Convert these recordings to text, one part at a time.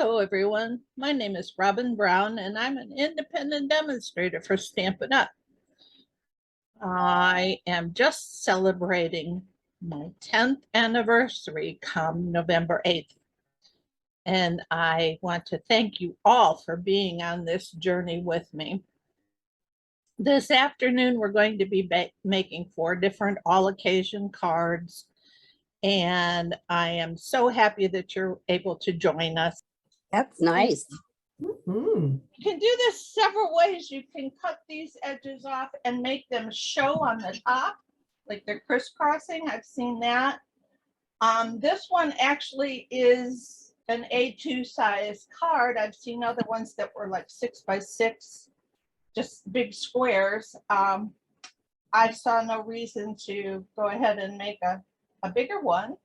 Hello, everyone. My name is Robin Brown, and I'm an independent demonstrator for Stampin' Up. I am just celebrating my 10th anniversary come November 8th. And I want to thank you all for being on this journey with me. This afternoon, we're going to be making 4 different all-occasion cards. And I am so happy that you're able to join us. That's nice. You can do this several ways. You can cut these edges off and make them show on the top, like they're crisscrossing. I've seen that. This one actually is an A2 size card. I've seen other ones that were like 6 by 6, just big squares. I saw no reason to go ahead and make a bigger one.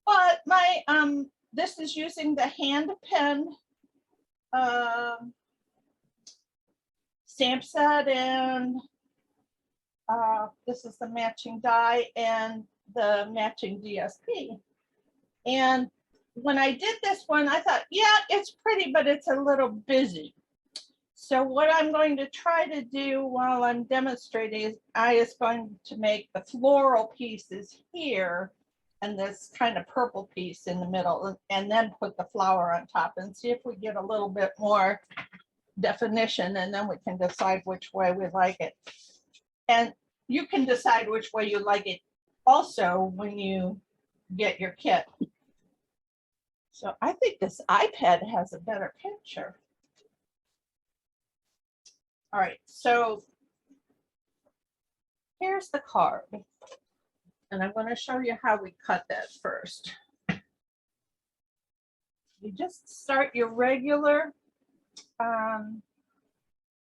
But my this is using the hand pen stamp set, and this is the matching die and the matching DSP. And when I did this one, I thought, yeah, it's pretty, but it's a little busy. So what I'm going to try to do while I'm demonstrating is I is going to make the floral pieces here and this kind of purple piece in the middle, and then put the flower on top and see if we get a little bit more definition, and then we can decide which way we like it. And you can decide which way you like it also when you get your kit. So I think this iPad has a better picture. All right, so here's the card. And I'm going to show you how we cut that first. You just start your regular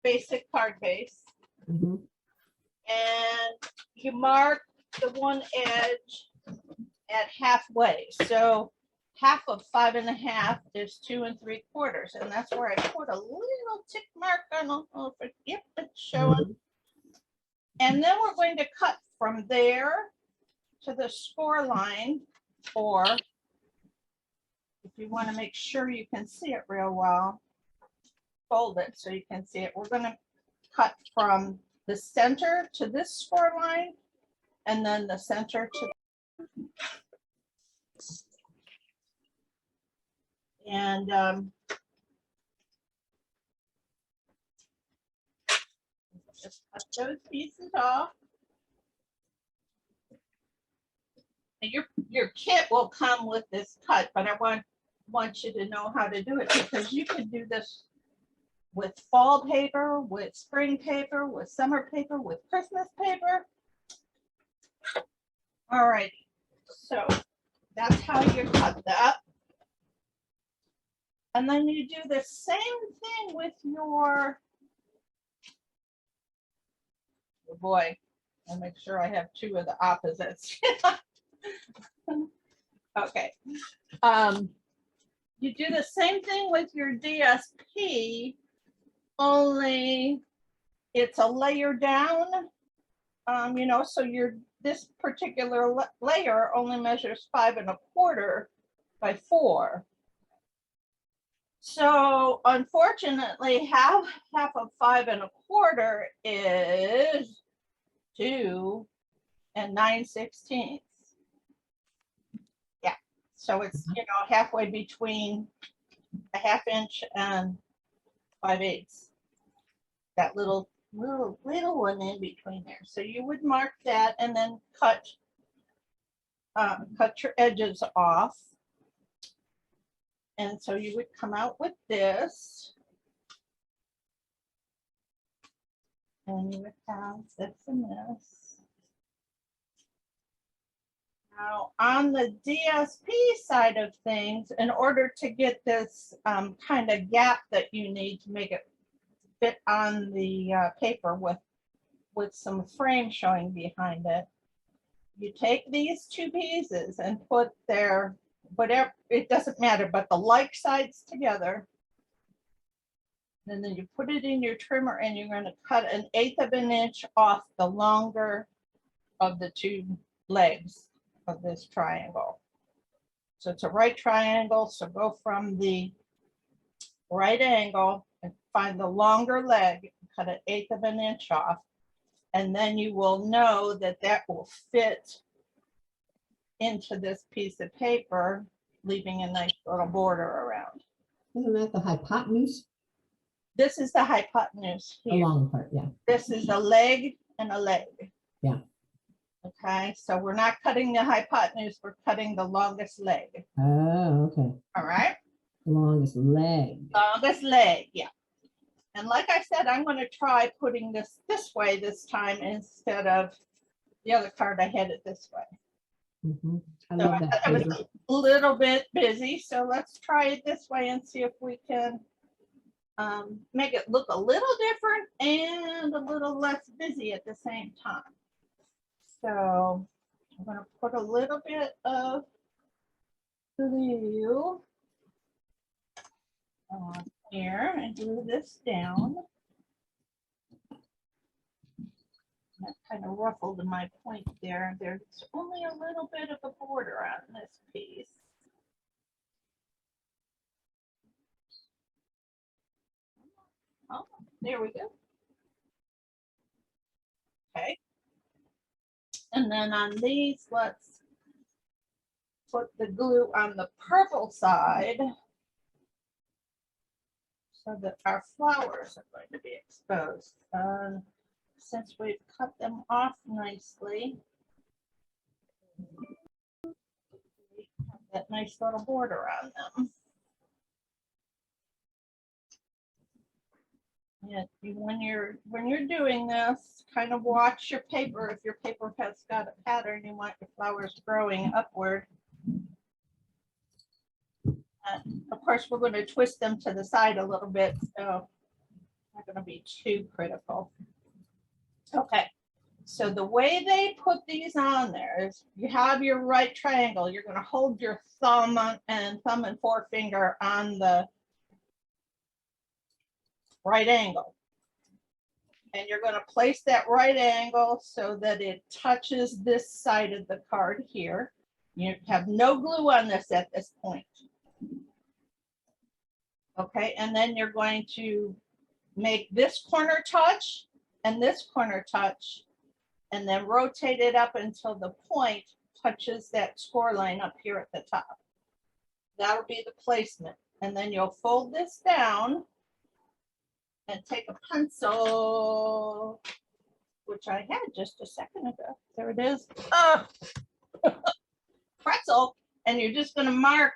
basic card base. And you mark the one edge at halfway. So half of 5 1/2 is 2 3/4. And that's where I put a little tick mark. I don't know if it's showing. And then we're going to cut from there to the score line, or if you want to make sure you can see it real well, fold it so you can see it. We're going to cut from the center to this score line, and then the center to and just cut those pieces off. And your kit will come with this cut, but I want you to know how to do it, because you can do this with fall paper, with spring paper, with summer paper, with Christmas paper. All right, so that's how you cut that. And then you do the same thing with your, oh boy, I'll make sure I have 2 of the opposites. Okay. You do the same thing with your DSP, only it's a layer down. So this particular layer only measures 5 1/4 by 4. So unfortunately, half of 5 1/4 is 2 9/16. Yeah, so it's halfway between a 1/2 inch and 5/8. That little one in between there. So you would mark that and then cut your edges off. And so you would come out with this. And you would have this and this. Now, on the DSP side of things, in order to get this kind of gap that you need to make it fit on the paper with some frame showing behind it, you take these 2 pieces and put their, whatever, it doesn't matter, but the like sides together. And then you put it in your trimmer, and you're going to cut 1/8 of an inch off the longer of the 2 legs of this triangle. So it's a right triangle. So go from the right angle and find the longer leg, cut an 1/8 of an inch off. And then you will know that that will fit into this piece of paper, leaving a nice little border around. Isn't that the hypotenuse? This is the hypotenuse The here. long part, yeah. This is a leg and a leg. Yeah. Okay, so we're not cutting the hypotenuse, we're cutting the longest leg. Oh, okay. All right. The longest leg. Longest leg, yeah. And like I said, I'm going to try putting this way this time instead of the other card. I had it this way. Mm-hmm. I So love I that. thought it was a little bit busy, so let's try it this way and see if we can make it look a little different and a little less busy at the same time. So I'm going to put a little bit of glue on here and glue this down. That kind of ruffled my point there. There's only a little bit of a border on this piece. Oh, there we go. Okay. And then on these, let's put the glue on the purple side so that our flowers are going to be exposed. Since we've cut them off nicely, we have that nice little border on them. Yeah, when you're doing this, kind of watch your paper. If your paper has got a pattern, you want your flowers growing upward. Of course, we're going to twist them to the side a little bit, so not going to be too critical. Okay, so the way they put these on there is you have your right triangle. You're going to hold your thumb and forefinger on the right angle. And you're going to place that right angle so that it touches this side of the card here. You have no glue on this at this point. Okay, and then you're going to make this corner touch and this corner touch, and then rotate it up until the point touches that score line up here at the top. That'll be the placement. And then you'll fold this down and take a pencil, which I had just a second ago. There it is. Pretzel. And you're just going to mark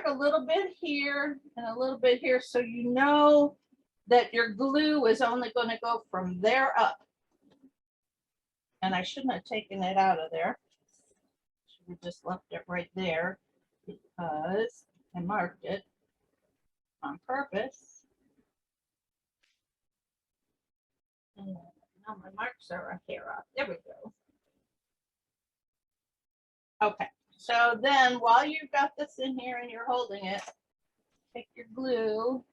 a little bit here and a little bit here, so you know that your glue is only going to go from there up. And I shouldn't have taken it out of there. Should have just left it right there because I marked it on purpose. And now my marks are a hair off. There we go. Okay, so then while you've got this in here and you're holding it, take your glue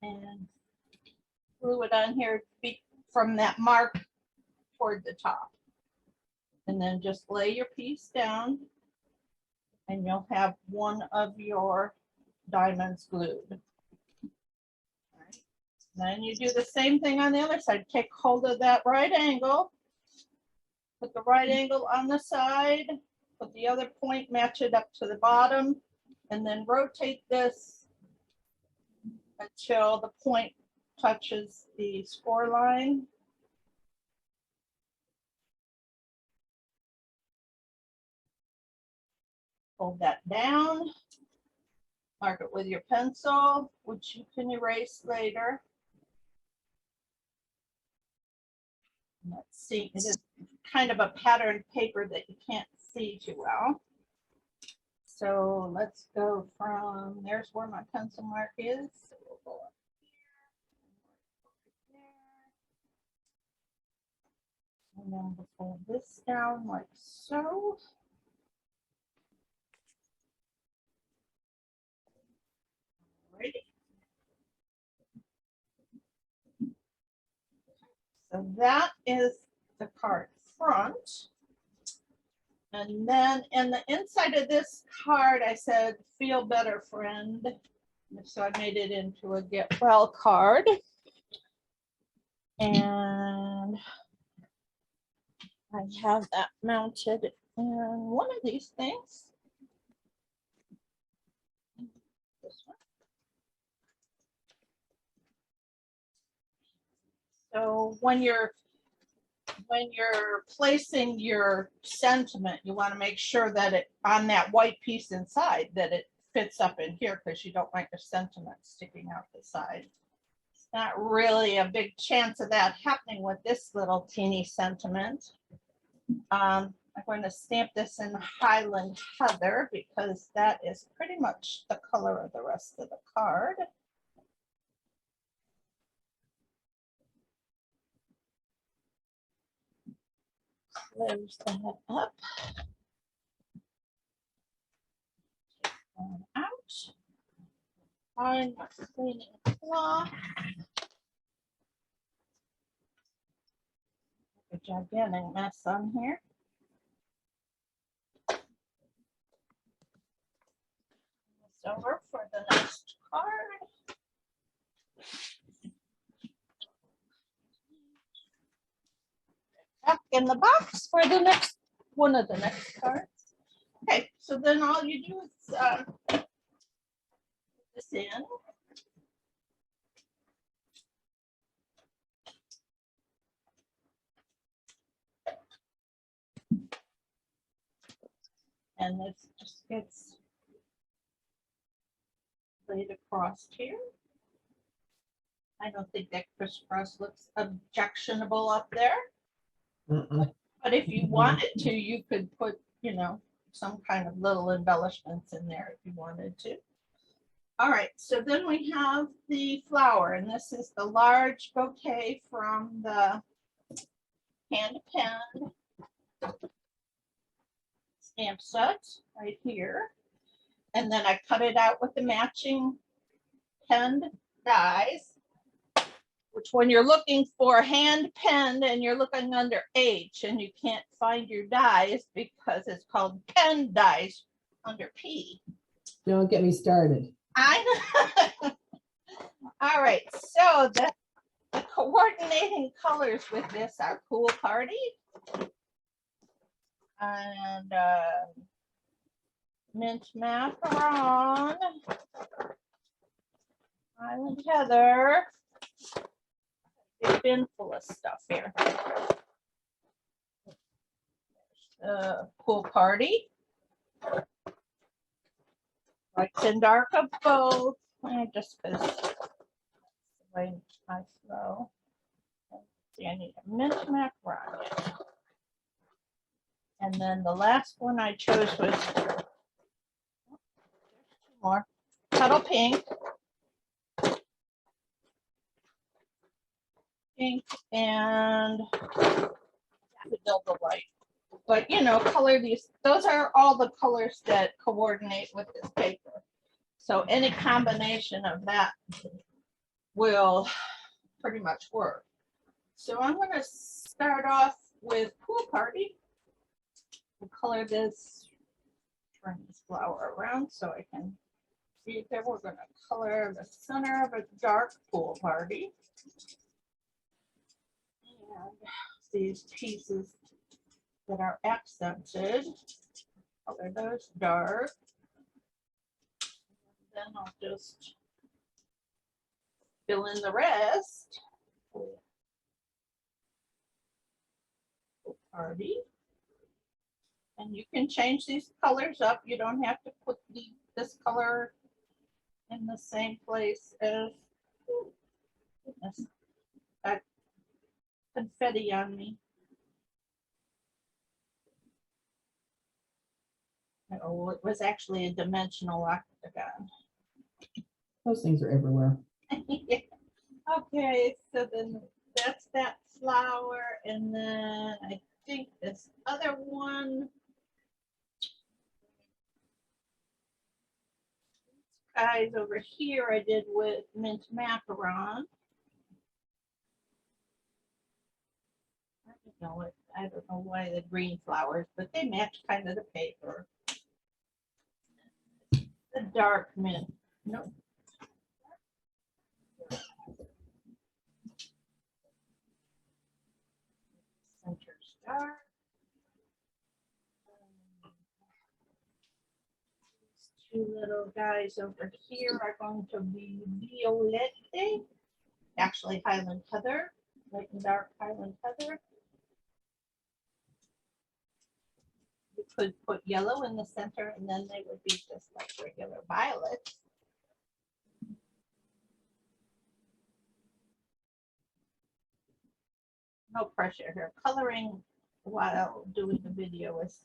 and glue it on here from that mark toward the top. And then just lay your piece down and you'll have one of your diamonds glued. Right. Then you do the same thing on the other side. Take hold of that right angle, put the right angle on the side, put the other point, match it up to the bottom, and then rotate this until the point touches the score line. Hold that down, mark it with your pencil, which you can erase later. Let's see, it is kind of a patterned paper that you can't see too well. So let's go from, there's where my pencil mark is. So we'll go up here. And then we'll fold this down like so. Alrighty. So that is the card front. And then in the inside of this card, I said, feel better, friend. So I made it into a get well card. And I have that mounted in one of these things. This one. So when you're placing your sentiment, you want to make sure that it on that white piece inside that it fits up in here, because you don't want your sentiment sticking out the side. It's not really a big chance of that happening with this little teeny sentiment. I'm going to stamp this in Highland Heather because that is pretty much the color of the rest of the card. Close that up. Take one out. Find my cleaning cloth. A gigantic mess on here. This over for the next card. Back in the box for the next one of the next cards. Okay, so then all you do is put this in. And this just gets laid across here. I don't think that crisscross looks objectionable up there. But if you wanted to, you could put, you know, some kind of little embellishments in there if you wanted to. All right, so then we have the flower, and this is the large bouquet from the hand pen stamp set right here. And then I cut it out with the matching penned dies, which when you're looking for hand penned and you're looking under H and you can't find your dies because it's called pen dies under P. Don't get me started. I know. All right, so the coordinating colors with this are Cool Party and Mint Macaron, Highland Heather. A bin full of stuff here. Cool Party. Light and dark of both. Just because that's the way I flow. See, I need a mint macaron. And then the last one I chose was two more. Cuddle Pink. Pink and Daffodil Delight. But you know, color these. Those are all the colors that coordinate with this paper. So any combination of that will pretty much work. So I'm going to start off with Cool Party. We'll color this, turn this flower around so I can see it there. We're going to color the center of a dark Cool Party. And these pieces that are accented, color those dark. Then I'll just fill in the rest. Party. And you can change these colors up. You don't have to put this color in the same place as, goodness, got confetti on me. Oh, it was actually a dimensional octagon. Those things are everywhere. Yeah. Okay, so then that's that flower, and then I think this other one. Guys over here I did with mint macaron. I don't know what I don't know why the green flowers, but they match kind of the paper. The dark mint. No. Center star. These two little guys over here are going to be violette. Actually, Highland Heather, light and dark Highland Heather. You could put yellow in the center and then they would be just like regular violets. No pressure here. Coloring while doing the video is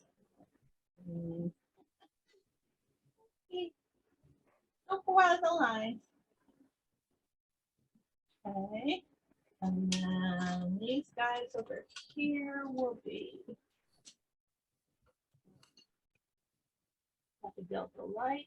don't go out of the line. Okay. And then these guys over here will be have to build the light.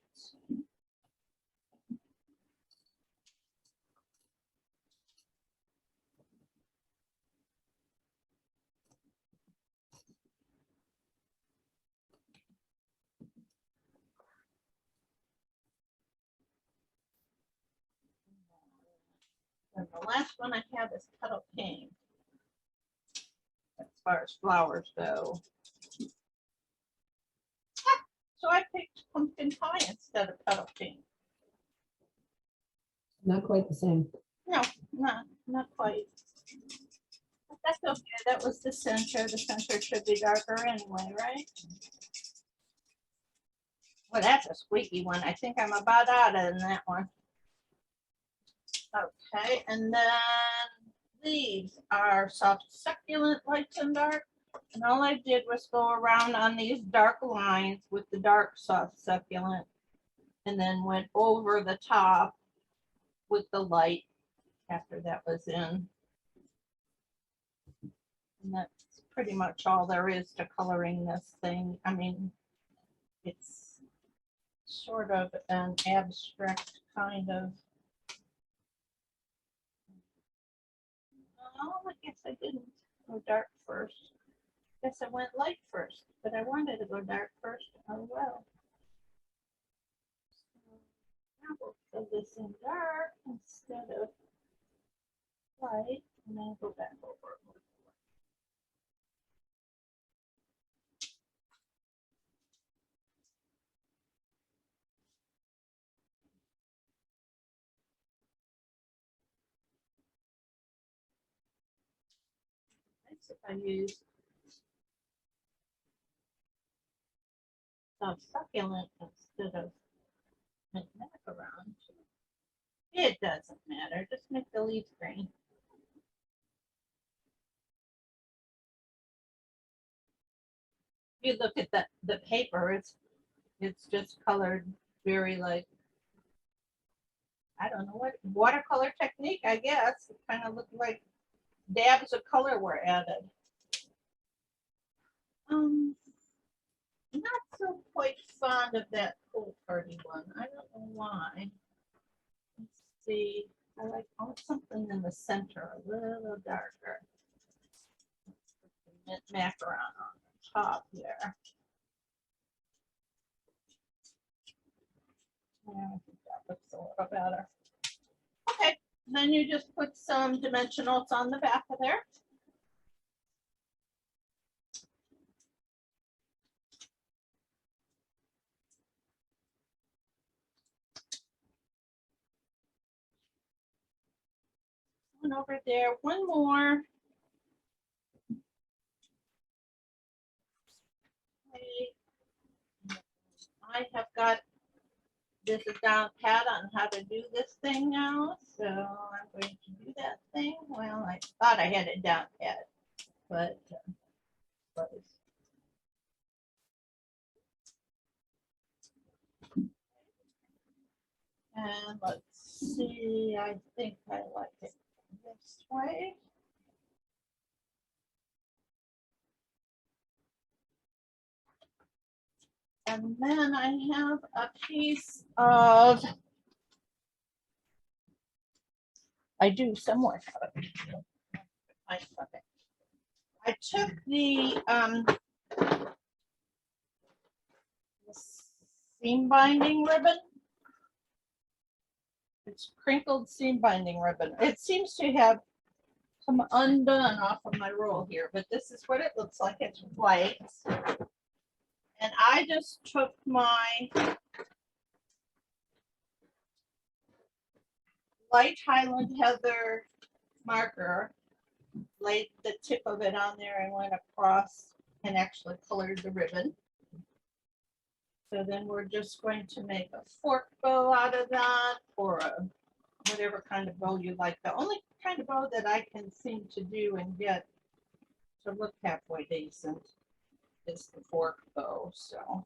And the last one I have is Petal Pink. As far as flowers go. So I picked pumpkin pie instead of Petal Pink. Not quite the same. No, not quite. But that's okay. That was the center. The center should be darker anyway, right? Well, that's a squeaky one. I think I'm about out of that one. Okay, and then these are soft succulent lights and dark. And all I did was go around on these dark lines with the dark soft succulent and then went over the top with the light after that was in. And that's pretty much all there is to coloring this thing. I mean, it's sort of an abstract kind of. Oh, I guess I didn't go dark first. Guess I went light first, but I wanted to go dark first. Oh well. So now we'll fill this in dark instead of light, and then go back over. Nice if I use some succulent instead of macaron. It doesn't matter. Just make the leaves green. If you look at the paper, it's just colored very like, I don't know what, watercolor technique, I guess. It kind of looked like dabs of color were added. Not so quite fond of that cool party one. I don't know why. Let's see. I like something in the center, a little darker. Macaron on the top here. Yeah, I think that looks a little better. Okay, then you just put some dimensionals on the back of there. One over there, one more. Okay. I have got this is down pat on how to do this thing now, so I'm going to do that thing. Well, I thought I had it down pat, but and let's see, I think I like it this way. And then I have a piece of, I do somewhere. I took the seam binding ribbon. It's crinkled seam binding ribbon. It seems to have come undone off of my roll here, but this is what it looks like. It's white. And I just took my light Highland Heather marker, laid the tip of it on there and went across and actually colored the ribbon. So then we're just going to make a fork bow out of that, or a whatever kind of bow you like. The only kind of bow that I can seem to do and get to look halfway decent is the fork bow. So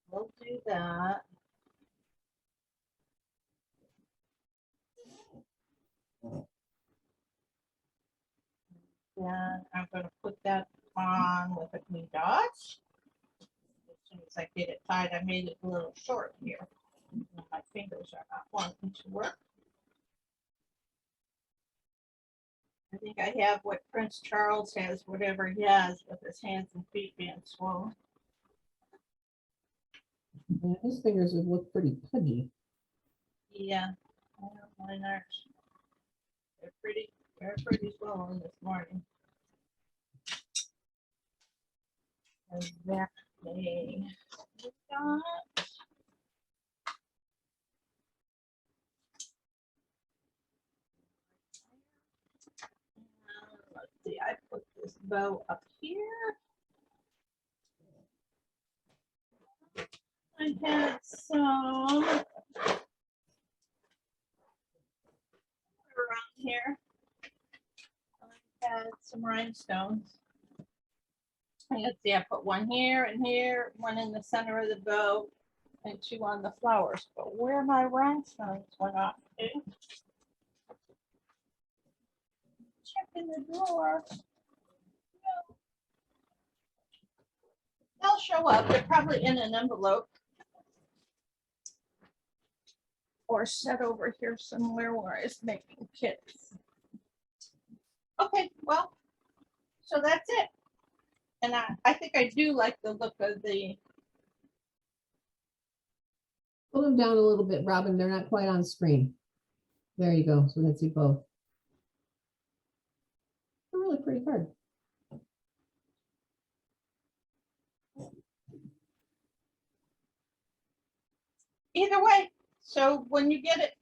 we'll do that. Then I'm going to put that on with a glue dot. As soon as I get it tied, I made it a little short here. My fingers are not wanting to work. I think I have what Prince Charles has, whatever he has, with his hands and feet being swollen. Yeah, his fingers would look pretty pudgy. Yeah, I know mine aren't. They're pretty swollen this morning. Exactly. Let's see, I put this bow up here. I had some around here. I had some rhinestones. Let's see, I put one here and here, one in the center of the bow, and two on the flowers. But where my rhinestones went off to? Check in the drawer. No. They'll show up. They're probably in an envelope or set over here somewhere where I was making kits. Okay, well, so that's it. And I think I do like the look of the. Pull them down a little bit, Robin. They're not quite on screen. There you go. So we can see both. They're really pretty card. Either way, so when you get it,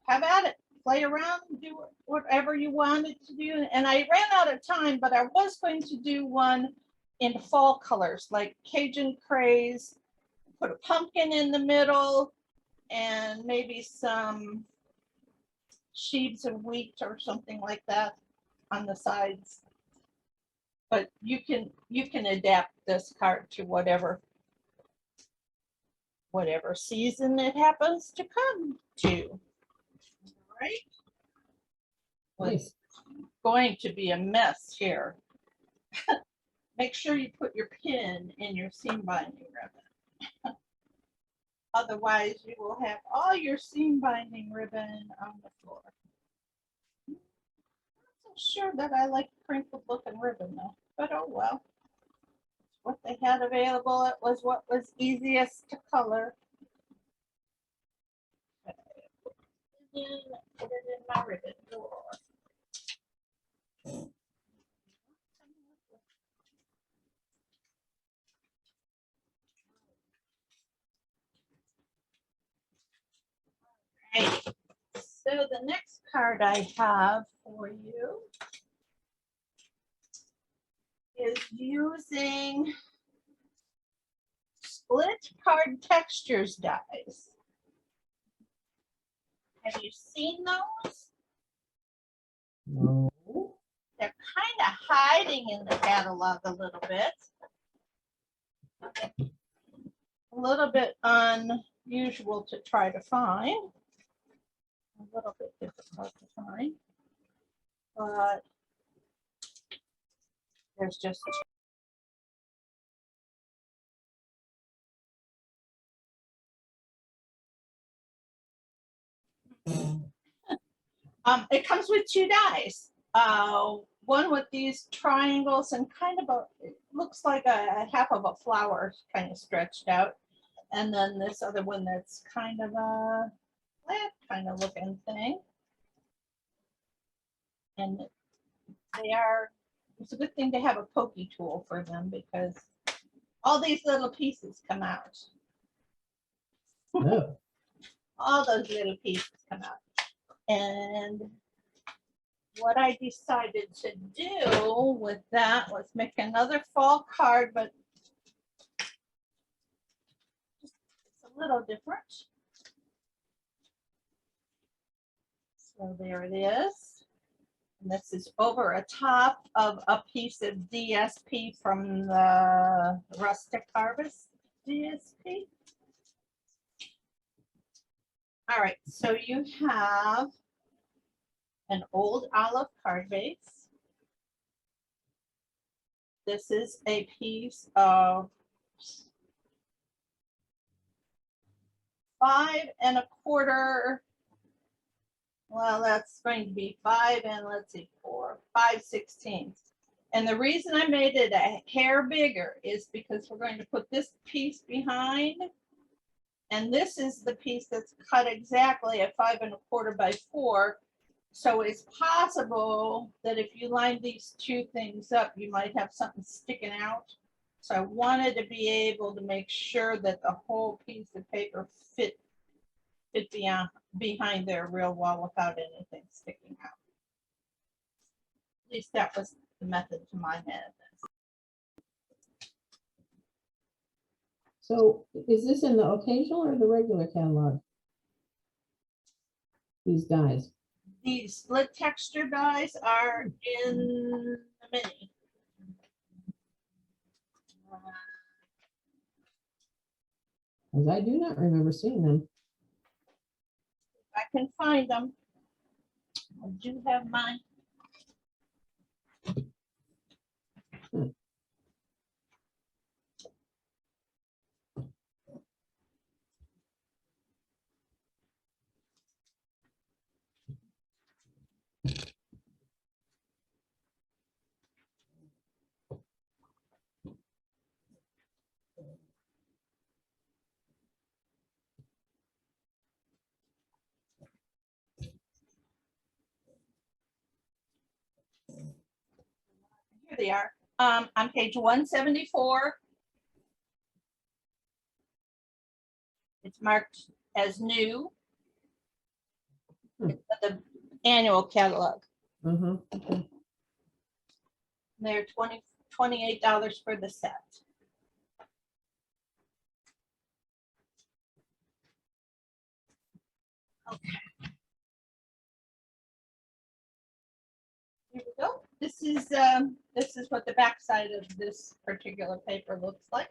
have at it, play around, do whatever you wanted to do. And I ran out of time, but I was going to do one in fall colors, like Cajun Craze, put a pumpkin in the middle, and maybe some sheaves of wheat or something like that on the sides. But you can adapt this card to whatever season it happens to come to. Right? Nice. Going to be a mess here. Make sure you put your pin in your seam binding ribbon. Otherwise, you will have all your seam binding ribbon on the floor. I'm not so sure that I like crinkled looking ribbon though, but oh well. What they had available, it was what was easiest to color. Okay. Put it in my ribbon drawer. Right. So the next card I have for you is using split card textures dies. Have you seen those? No. They're kind of hiding in the catalog a little bit. A little bit unusual to try to find. A little bit difficult to find. But there's just it comes with two dies. one with these triangles and kind of a, it looks like a half of a flower kind of stretched out. And then this other one that's kind of a flat kind of looking thing. And they are, it's a good thing to have a pokey tool for them because all these little pieces come out. Oh, All those little pieces come out. And what I decided to do with that was make another fall card, but it's a little different. So there it is. And this is over a top of a piece of DSP from the Rustic Harvest DSP. All right, so you have an old olive card base. This is a piece of 5 1/4. Well, that's going to be 5 and let's see, 4, 5/16. And the reason I made it a hair bigger is because we're going to put this piece behind. And this is the piece that's cut exactly at 5 1/4 by 4. So it's possible that if you line these two things up, you might have something sticking out. So I wanted to be able to make sure that the whole piece of paper fit beyond, behind there real well without anything sticking out. At least that was the method to my madness. so is this in the occasional or the regular catalog? These dies. These split texture dies are in the mini. Because I do not remember seeing them. I can find them. I do have mine. Here they are. On page 174. It's marked as new. It's the annual catalog. Okay. They're $28 for the set. Okay. Here we go. This is what the back side of this particular paper looks like.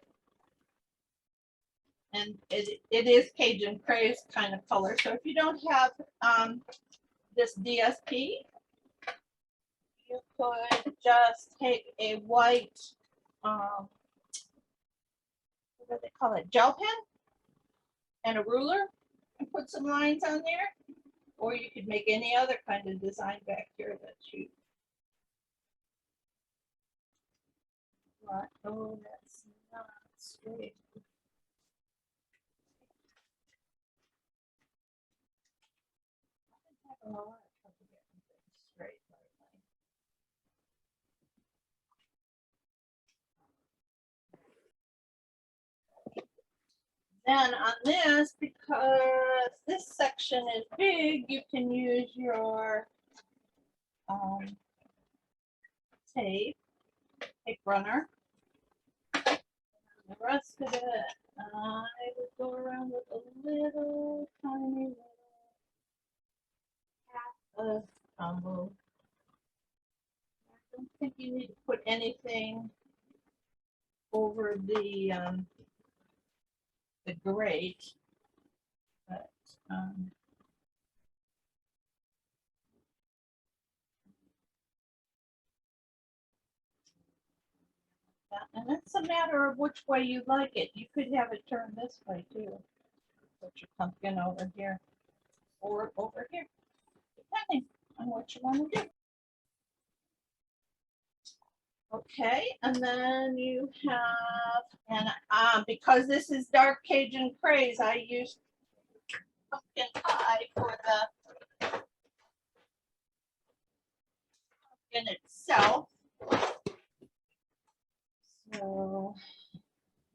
And it is Cajun craze kind of color. So if you don't have this DSP, you could just take a white, what do they call it, gel pen and a ruler and put some lines on there. Or you could make any other kind of design back here that you want. Oh, that's not straight. A lot of trouble getting things straight lately. Then on this, because this section is big, you can use your tape runner. The rest of it, I would go around with a little tiny little half of crumble. I don't think you need to put anything over the grate, but and it's a matter of which way you like it. You could have it turned this way too. Put your pumpkin over here or over here, depending on what you want to do. Okay, and then you have, and because this is dark Cajun craze, I used pumpkin pie for the pumpkin itself. So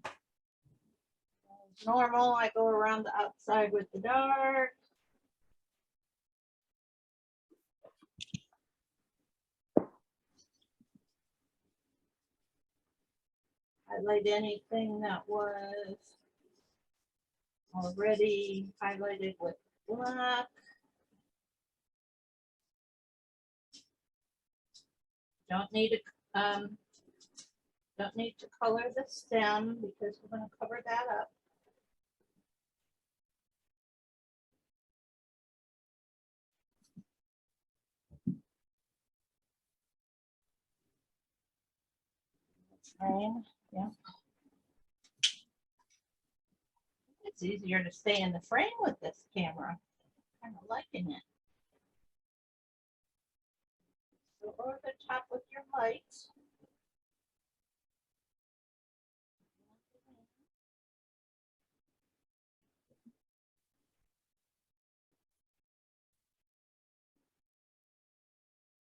as normal, I go around the outside with the dark. Highlight anything that was already highlighted with black. Don't need to color the stem because we're going to cover that up. Frame, yeah. It's easier to stay in the frame with this camera. Kind of liking it. So over the top with your lights.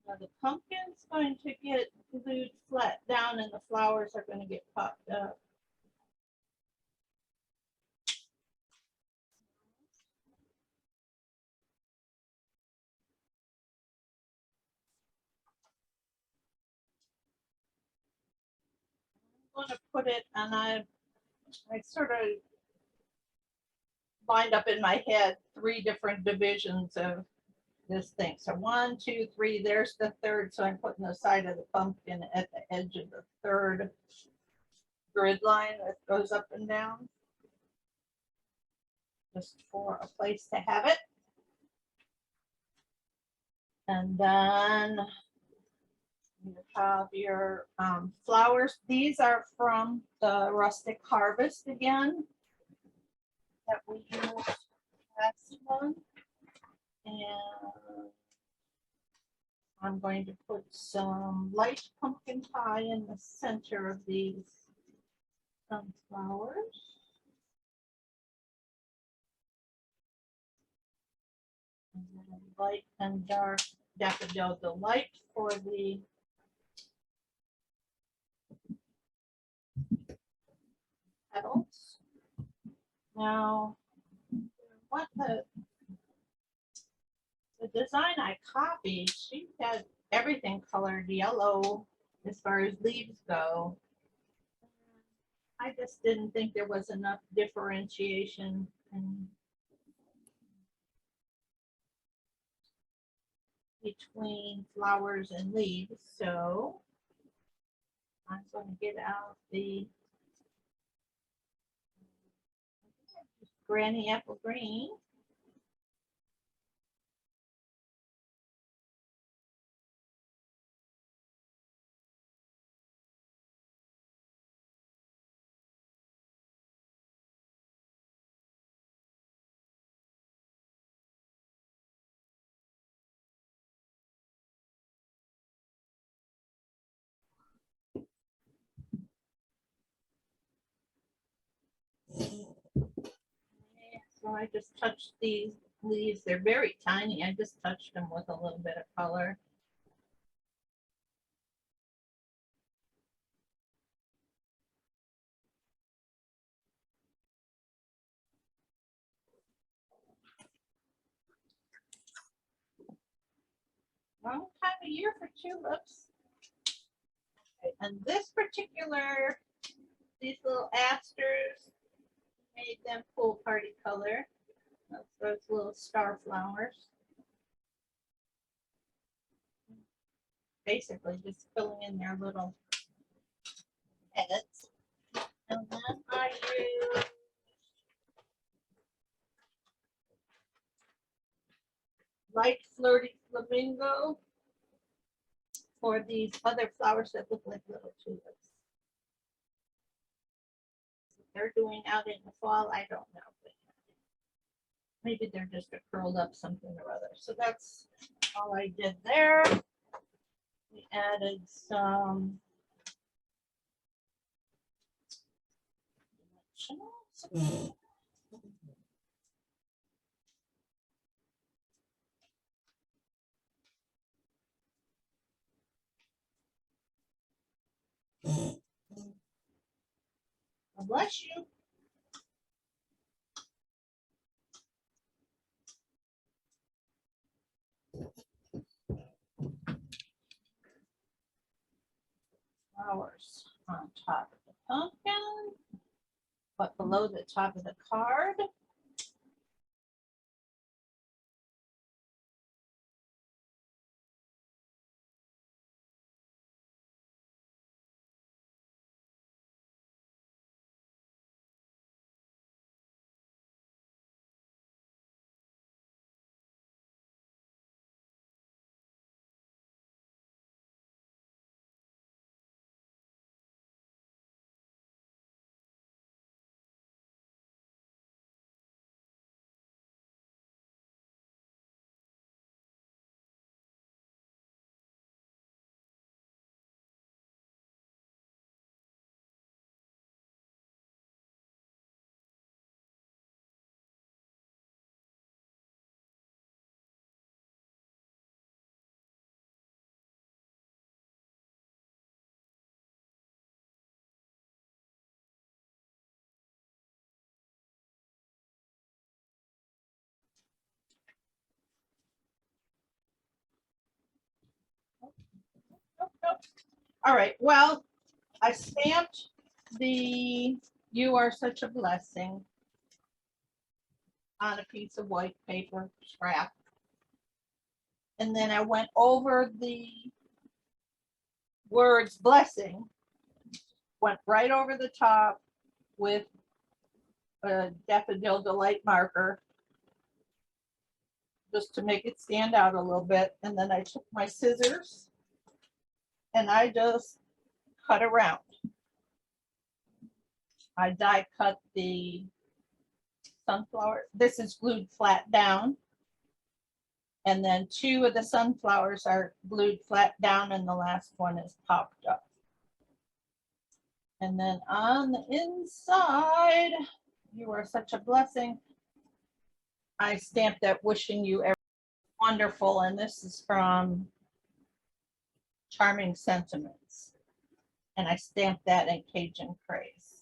Now the pumpkin's going to get glued flat down and the flowers are going to get popped up. I'm going to put it, and I sort of lined up in my head 3 different divisions of this thing. So 1, 2, 3, there's the third. So I'm putting the side of the pumpkin at the edge of the third grid line that goes up and down. Just for a place to have it. And then you have your flowers. These are from the Rustic Harvest again that we used last month. And I'm going to put some light pumpkin pie in the center of these sunflowers. And then light and dark daffodil delight for the petals. Now, what the design I copied, she had everything colored yellow as far as leaves go. I just didn't think there was enough differentiation between flowers and leaves. So I'm going to get out the Granny Apple Green. So I just touched these leaves. They're very tiny. I just touched them with a little bit of color. Wrong time of year for tulips. Okay, and this particular, these little asters, made them pool party color. That's those little star flowers. Basically just filling in their little heads. And then I use light flirty flamingo for these other flowers that look like little tulips. What they're doing out in the fall, I don't know. But maybe they're just a curled up something or other. So that's all I did there. We added some Professionals. God bless you. Flowers on top of the pumpkin, but below the top of the card. Nope, nope. All right, well, I stamped the "You Are Such a Blessing" on a piece of white paper scrap. And then I went over the words "blessing," went right over the top with a Daffodil Delight marker just to make it stand out a little bit. And then I took my scissors and I just cut around. I die cut the sunflower. This is glued flat down. And then 2 of the sunflowers are glued flat down and the last one is popped up. And then on the inside, "You Are Such a Blessing," I stamped that "Wishing You Every Wonderful," and this is from Charming Sentiments. And I stamped that in Cajun Craze.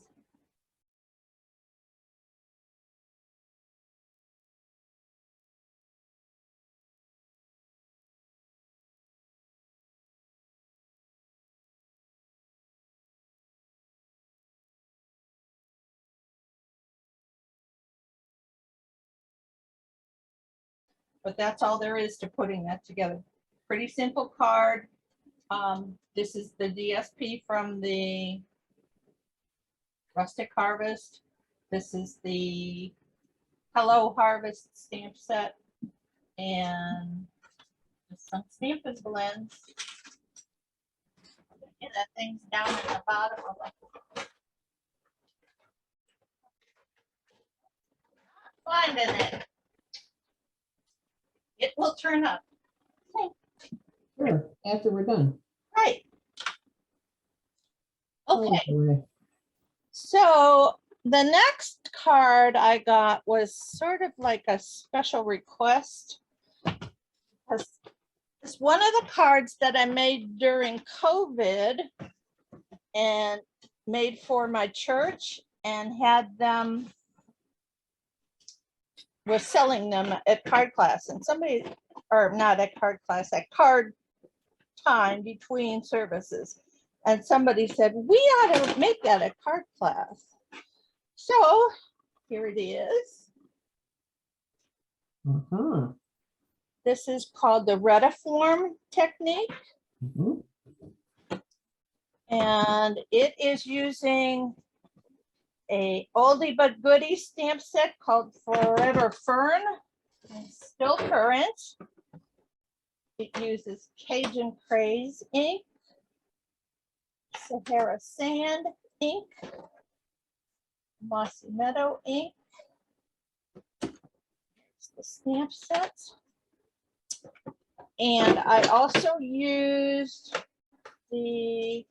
But that's all there is to putting that together. Pretty simple card. This is the DSP from the Rustic Harvest. This is the Hello Harvest stamp set. And some Stampin' Blends. And that thing's down in the bottom of it. Finding it. It will turn up. Sure, after we're done. Right. Okay. Oh, boy. So the next card I got was sort of like a special request. It's one of the cards that I made during COVID and made for my church and had them, was selling them at card class, and somebody, or not at card class, at card time between services. And somebody said, "We ought to make that a card class." So here it is. Uh-huh. This is called the Retiform technique. Mhm. And it is using a oldie but goodie stamp set called Forever Fern. It's still current. It uses Cajun Craze ink, Sahara Sand ink, Mossy Meadow ink. It's the stamp set. And I also used the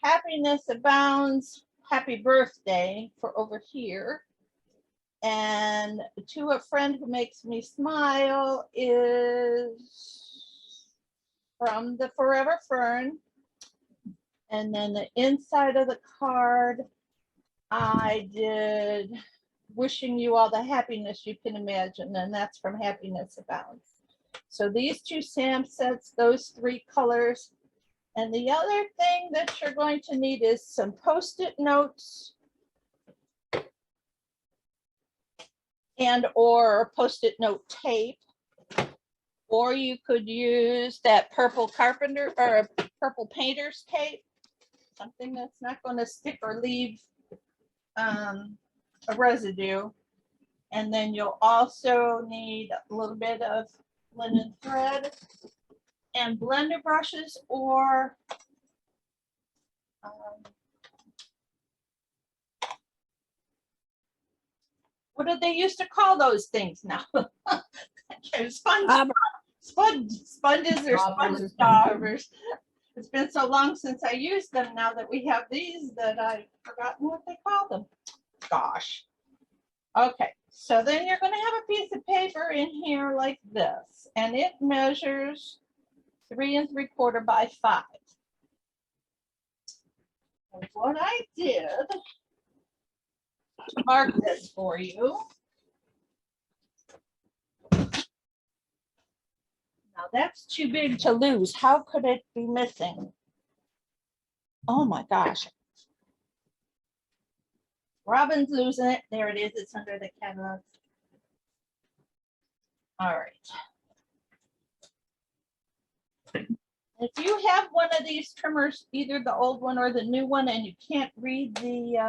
Happiness Abounds happy birthday for over here. And to a friend who makes me smile is from the Forever Fern. And then the inside of the card, I did wishing you all the happiness you can imagine, and that's from Happiness Abounds. So these two stamp sets, those 3 colors. And the other thing that you're going to need is some Post-it notes and or Post-it note tape. Or you could use that purple carpenter or purple painter's tape, something that's not going to stick or leave a residue. And then you'll also need a little bit of linen thread and blender brushes, or what did they used to call those things now? Sponges or sponge daubers. It's been so long since I used them now that we have these that I've forgotten what they call them. Gosh. Okay, so then you're going to have a piece of paper in here like this, and it measures 3 3/4 by 5. And what I did to mark this for you. Now that's too big to lose. How could it be missing? Oh my gosh. Robin's losing it. There it is. It's under the cabinet. All right. If you have one of these trimmers, either the old one or the new one, and you can't read the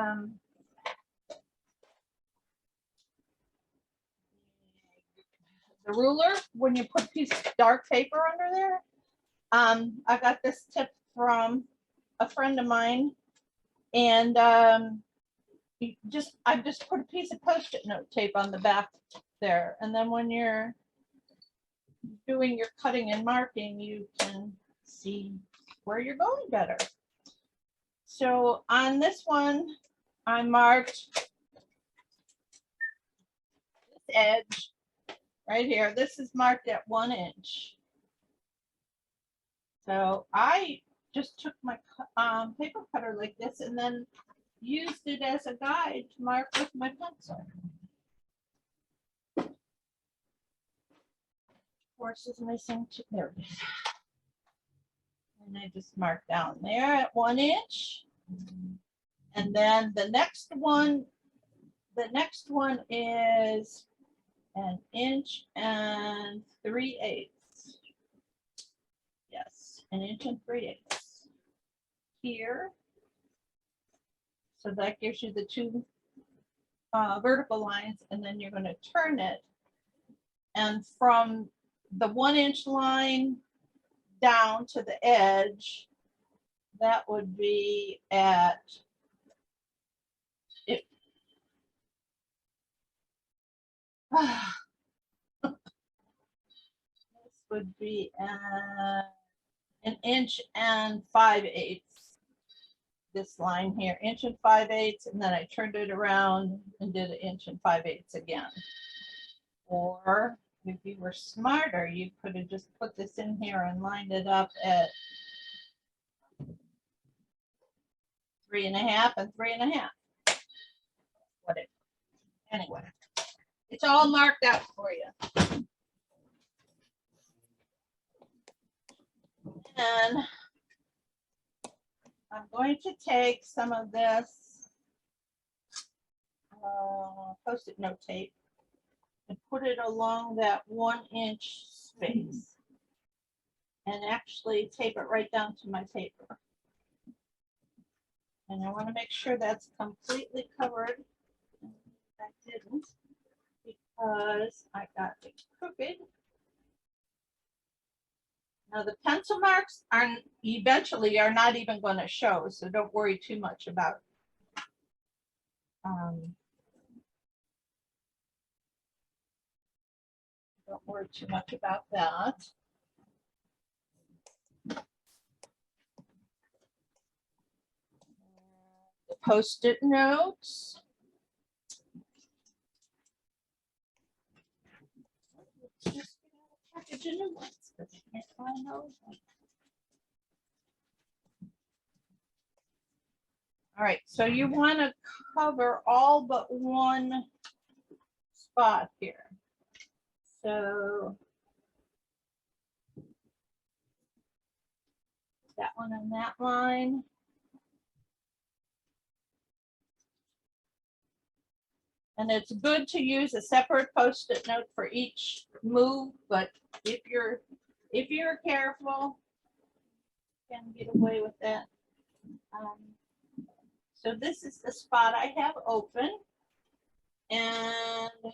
ruler when you put a piece of dark paper under there, I got this tip from a friend of mine, and I just put a piece of Post-it note tape on the back there, and then when you're doing your cutting and marking, you can see where you're going better. So on this one, I marked this edge right here. This is marked at 1 inch. So I just took my paper cutter like this and then used it as a guide to mark with my pencil. Of course, is missing. There it is. And I just marked down there at 1 inch. And then the next one is 1 inch and 3/8. Yes, 1 inch and 3/8 here. So that gives you the 2 vertical lines, and then you're going to turn it. And from the 1 inch line down to the edge, that would be at it. This would be at 1 inch and 5/8. This line here, 1 inch and 5/8, and then I turned it around and did 1 inch and 5/8 again. Or if you were smarter, you could have just put this in here and lined it up at 3.5 and 3.5. Whatever. Anyway, it's all marked out for you. And I'm going to take some of this Post-it note tape and put it along that 1 inch space and actually tape it right down to my paper. And I want to make sure that's completely covered. I didn't because I got it crooked. Now the pencil marks are eventually not even going to show, so don't worry too much about that. The Post-it notes. Just get out a package of new ones, 'cause I can't find those. All right, so you want to cover all but one spot here. So that one and that line. And it's good to use a separate Post-it note for each move, but if you're careful, you can get away with that. So this is the spot I have open, and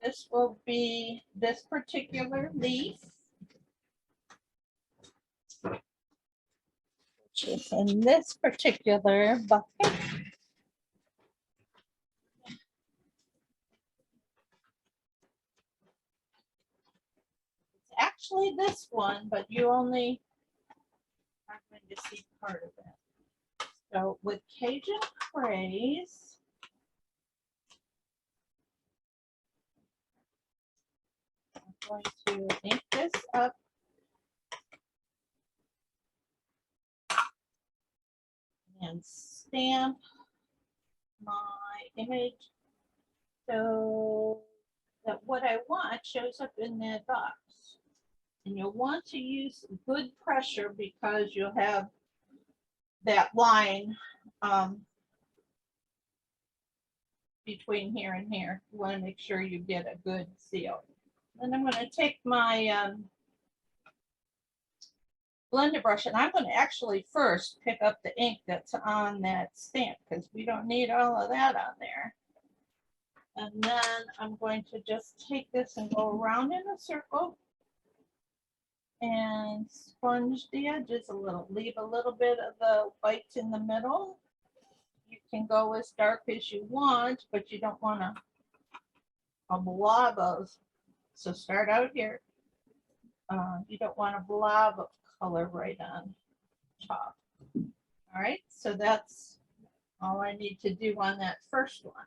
this will be this particular leaf, which is in this particular bucket. It's actually this one, but you only are going to see part of it. So with Cajun Craze, I'm going to ink this up. And stamp my image so that what I want shows up in that box. And you'll want to use good pressure because you'll have that line between here and here. You want to make sure you get a good seal. Then I'm going to take my blender brush, and I'm going to actually first pick up the ink that's on that stamp because we don't need all of that on there. And then I'm going to just take this and go around in a circle and sponge the edges a little. Leave a little bit of the white in the middle. You can go as dark as you want, but you don't want a blob of, so start out here. You don't want a blob of color right on top. All right, so that's all I need to do on that first one.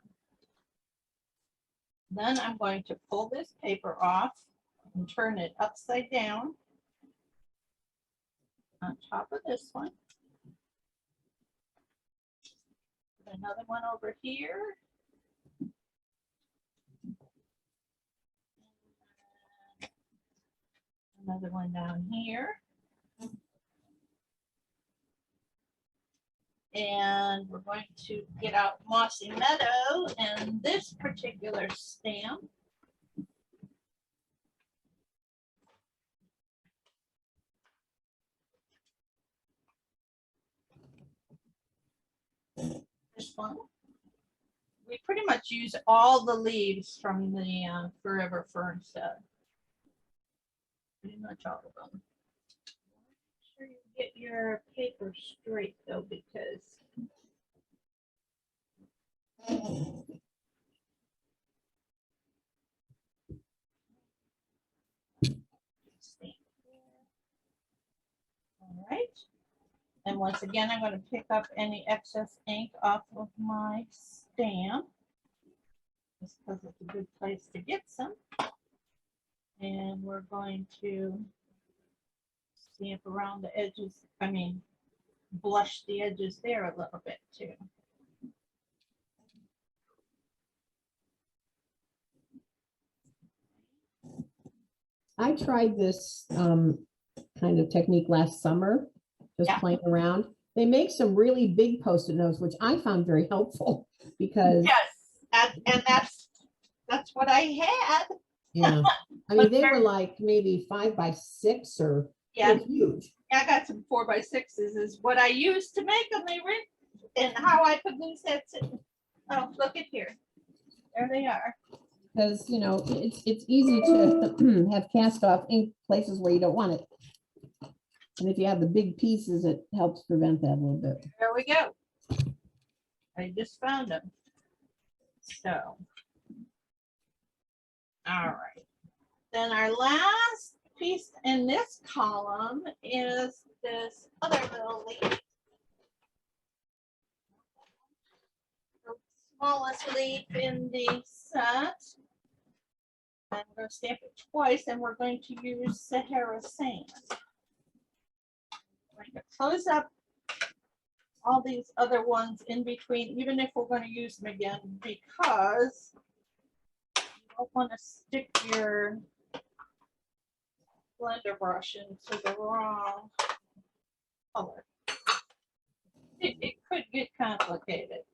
Then I'm going to pull this paper off and turn it upside down on top of this one. Put another one over here. Another one down here. And we're going to get out Mossy Meadow and this particular stamp. This one. We pretty much use all the leaves from the Forever Fern set. Pretty much all of them. Make sure you get your paper straight though, because all right. And once again, I'm going to pick up any excess ink off of my stamp, just because it's a good place to get some. And we're going to stamp around the edges, blush the edges there a little bit too. I tried this kind of technique last summer, just playing around. They make some really big Post-it notes, which I found very helpful because and that's what I had. Yeah, I mean they were like maybe 5 by 6 or huge. I got some 4 by 6s is what I used to make them. They were, and how I put loose that's it. Oh, look at here. There they are. Because you know it's easy to have cast off ink places where you don't want it. And if you have the big pieces, it helps prevent that a little bit. There we go. I just found them. So, all right. Then our last piece in this column is this other little leaf. smallest leaf in the set. I'm going to stamp it twice, and we're going to use Sahara sand. I'm going to close up all these other ones in between, even if we're going to use them again, because you don't want to stick your blender brush into the wrong color. It could get complicated.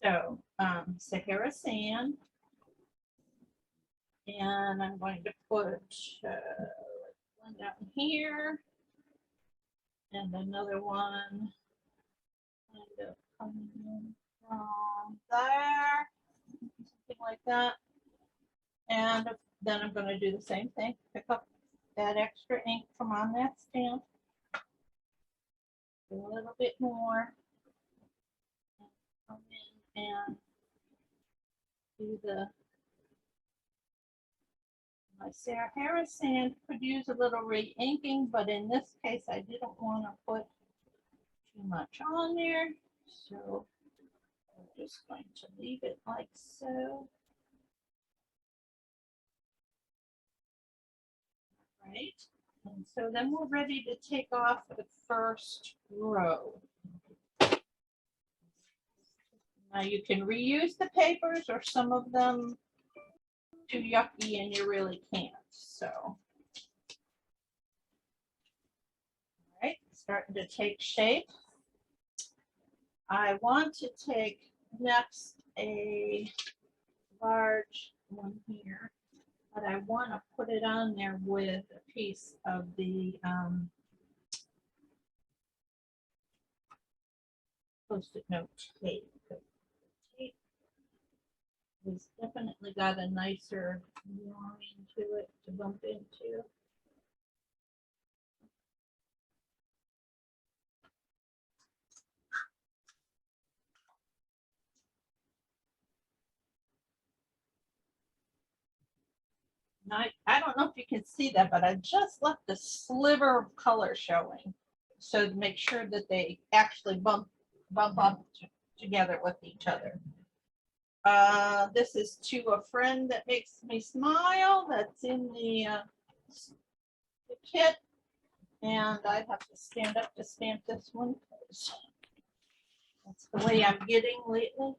So Sahara sand, and I'm going to put one down here and another one kind of coming in from there, something like that. And then I'm going to do the same thing, pick up that extra ink from on that stamp, do a little bit more, and come in and do the, my Sahara sand could use a little re-inking, but in this case I didn't want to put too much on there, so I'm just going to leave it like so. Right, and so then we're ready to take off the first row. Now you can reuse the papers, or some of them too yucky and you really can't. So, all right, starting to take shape. I want to take next a large one here, but I want to put it on there with a piece of the Post-it note tape. Tape has definitely got a nicer line to it to bump into. I don't know if you can see that, but I just left a sliver of color showing, so to make sure that they actually bump up together with each other. This is To a Friend That Makes Me Smile. That's in the kit, and I have to stand up to stamp this one because that's the way I'm getting lately.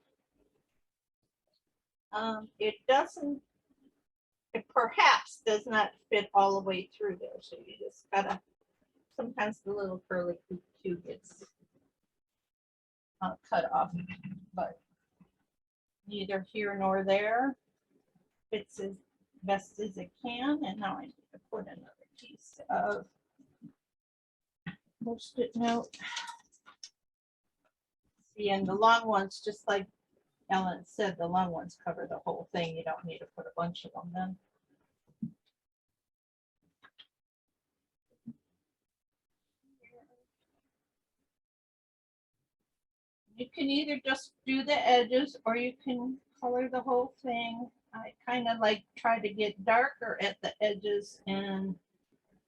It doesn't. It perhaps does not fit all the way through there, so you just gotta, sometimes the little curly Q gets cut off, but neither here nor there. Fits as best as it can, and now I need to put another piece of Post-it note. See, and the long ones, just like Ellen said, the long ones cover the whole thing. You don't need to put a bunch of them then. You can either just do the edges or you can color the whole thing. I kind of like try to get darker at the edges and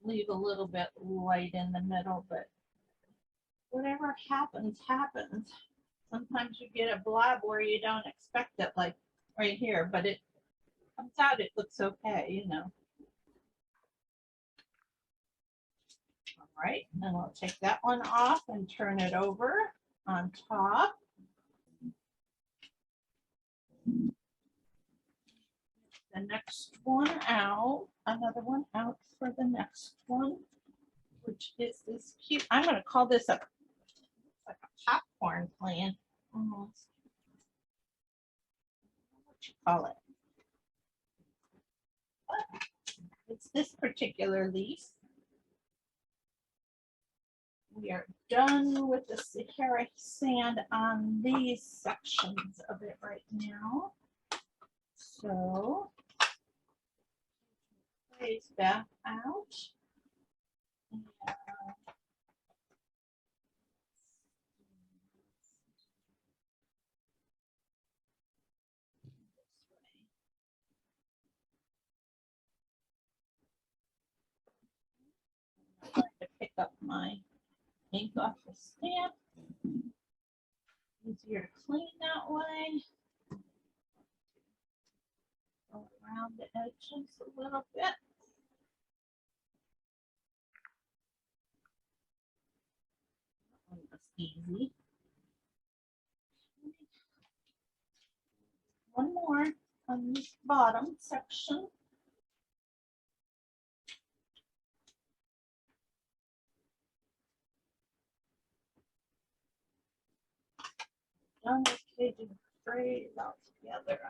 leave a little bit light in the middle, but whatever happens, happens. Sometimes you get a blob where you don't expect it, like right here, but it comes out, it looks okay, you know. All right, then I'll take that one off and turn it over on top. The next one out, another one out for the next one, which is this cute. I'm going to call this like a popcorn plant. Almost. What you call it? It's this particular leaf. We are done with the Sahara sand on these sections of it right now. So, place back out. I'm going to pick up my ink off the stamp. Easier to clean that way. Go around the edges a little bit. That one was easy. One more on this bottom section. Done with Cajun phrase altogether.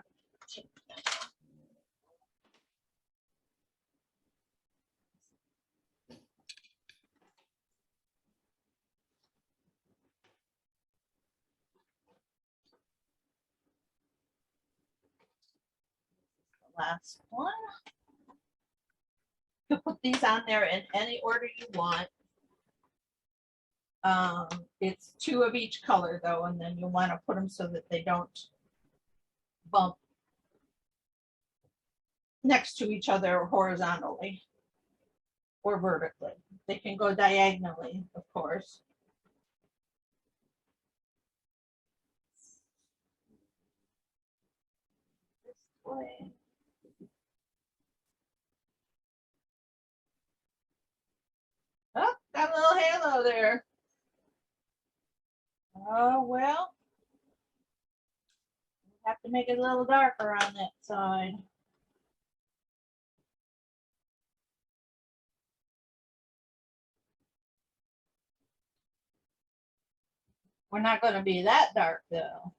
The last one. You put these on there in any order you want. It's 2 of each color though, and then you want to put them so that they don't bump next to each other horizontally or vertically. They can go diagonally, of course. This way. Oh, got a little halo there. Oh, well. Have to make it a little darker on that side. We're not going to be that dark though.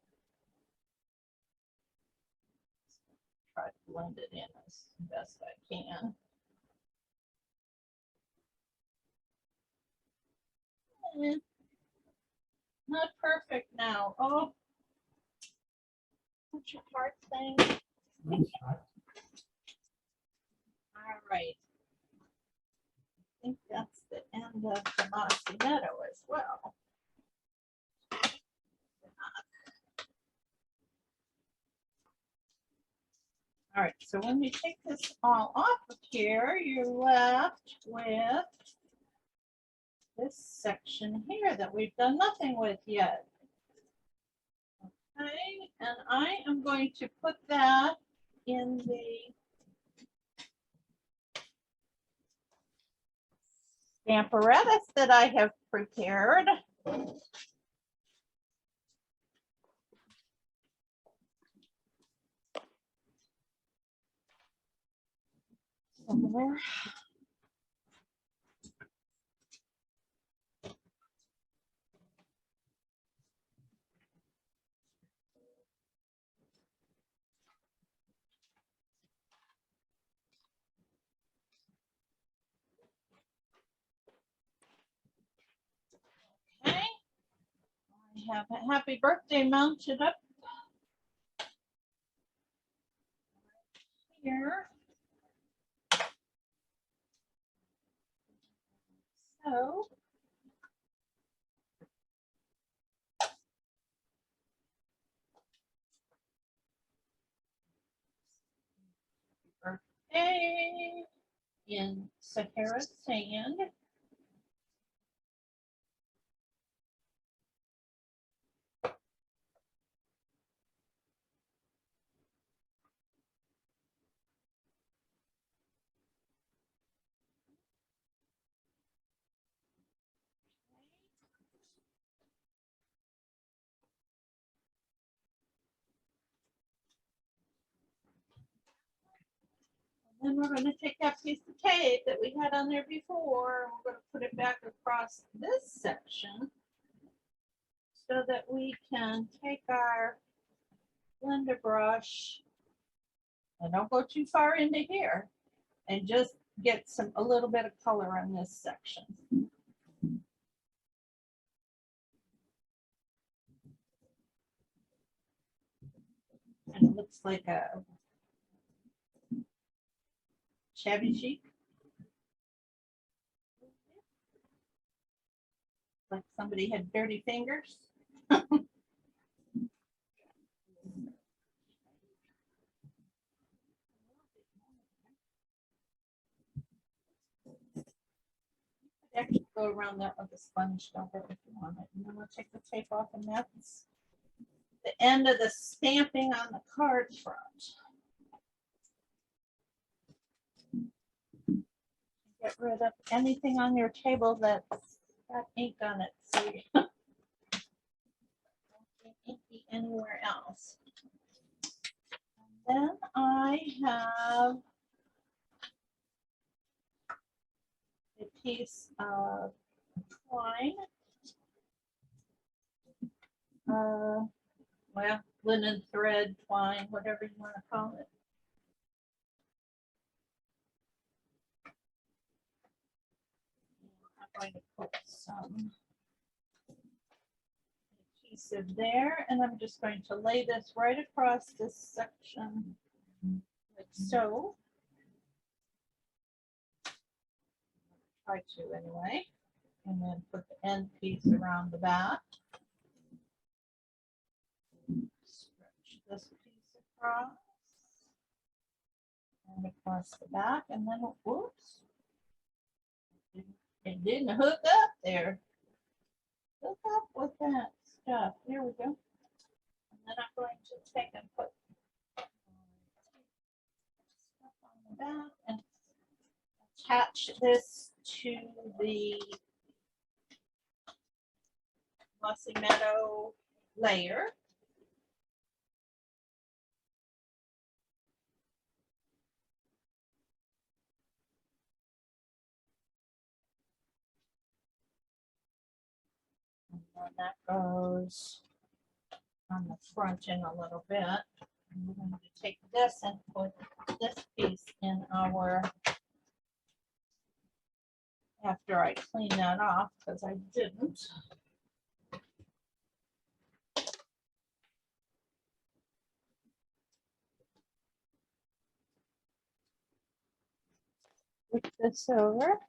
Try to blend it in as best I can. Not perfect now. Oh, what's your heart thing? All right. I think that's the end of the Mossy Meadow as well. All right, so when you take this all off of here, you're left with this section here that we've done nothing with yet. Okay, and I am going to put that in the Stamparatus that I have prepared. Somewhere. Okay, I have a happy birthday mounted up here. So birthday in Sahara sand. Then we're going to take that piece of tape that we had on there before, and we're going to put it back across this section so that we can take our blender brush, and don't go too far into here, and just get a little bit of color on this section. And it looks like a shabby chic. Like somebody had dirty fingers. Actually go around that with a sponge dumper if you want it. And then we'll take the tape off, and that's the end of the stamping on the card front. Get rid of anything on your table that's got ink on it, so you don't get inky anywhere else. And then I have a piece of twine. Well, linen thread, twine, whatever you want to call it. I'm going to put some adhesive there, and I'm just going to lay this right across this section, like so. Try to anyway, and then put the end piece around the back. Stretch this piece across and across the back, and then whoops, it didn't hook up there. Hook up with that stuff. Here we go. And then I'm going to take and put stuff on the back and attach this to the Mossy Meadow layer. And then that goes on the front in a little bit. And we're going to take this and put this piece in our, after I clean that off, because I didn't. Flip this over.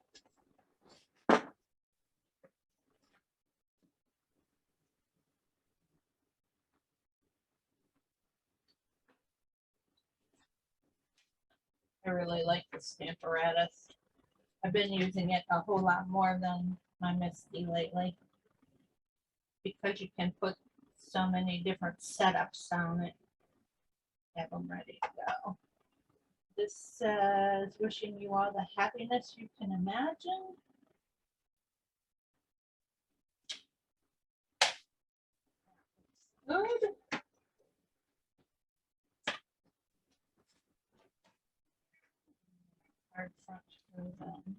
I really like the Stamparatus. I've been using it a whole lot more than my Misty lately, because you can put so many different setups on it. Have them ready to go. This says, wishing you all the happiness you can imagine. Good. Card front goes on here.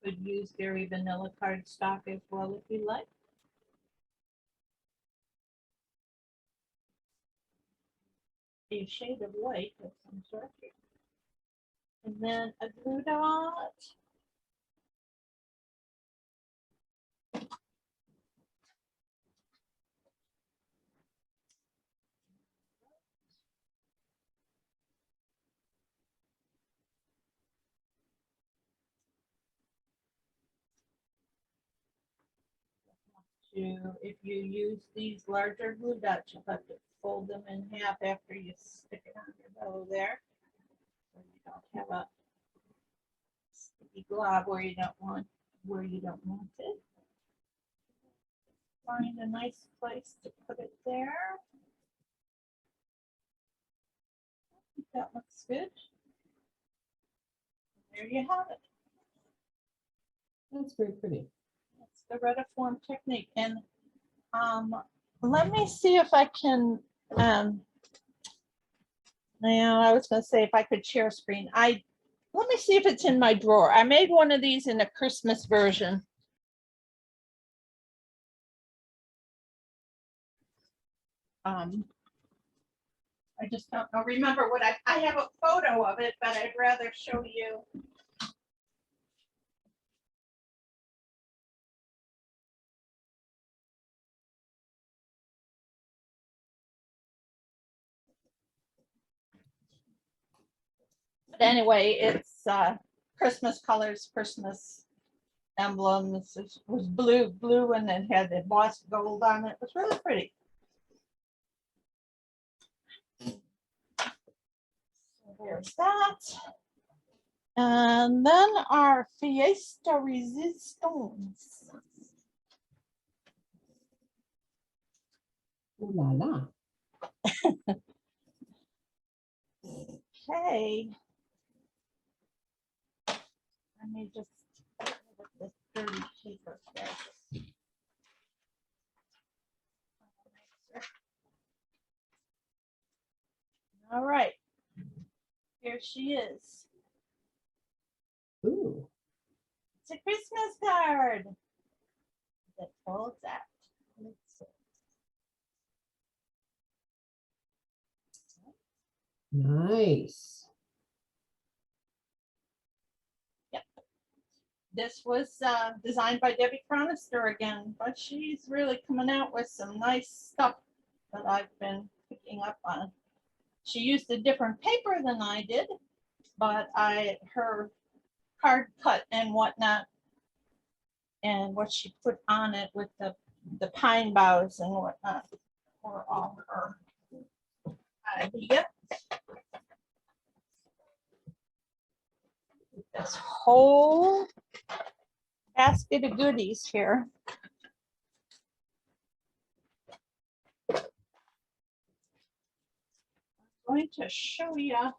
You could use Very Vanilla cardstock as well if you like. A shade of white of some sort. And then a glue dot. If you use these larger glue dots, you'll have to fold them in half after you stick it on your bow there, so you don't have a sticky glob where you don't want it. Find a nice place to put it there. I think that looks good. There you have it. That's very pretty. That's the Retiform technique. And let me see if I can, now I was going to say if I could share screen. Let me see if it's in my drawer. I made one of these in a Christmas version. I just don't know. Remember what I have a photo of it, but I'd rather show you. But anyway, it's Christmas colors, Christmas emblems. It was blue, and then had the embossed gold on it. It was really pretty. So there's that. And then our Fiesta Resistance. Ooh la la. Okay. Let me just get rid of this dirty paper here. All right. Here she is. Ooh. It's a Christmas card that folds out. Let's see. Nice. Yep. This was designed by Debbie Chronister again, but she's really coming out with some nice stuff that I've been picking up on. She used a different paper than I did, but her card cut and whatnot, and what she put on it with the pine boughs and whatnot were all her idea. This whole basket of goodies here. I'm going to show you how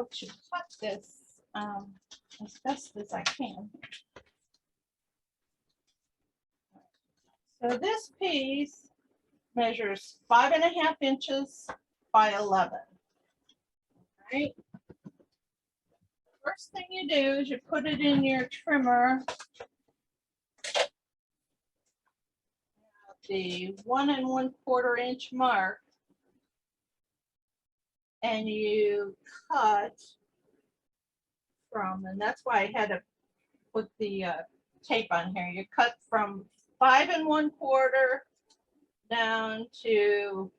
to cut this as best as I can. So this piece measures 5.5 inches by 11. Right. First thing you do is you put it in your trimmer, the 1 1/4 inch mark, and you cut from, and that's why I had to put the tape on here. You cut from 5 1/4 down to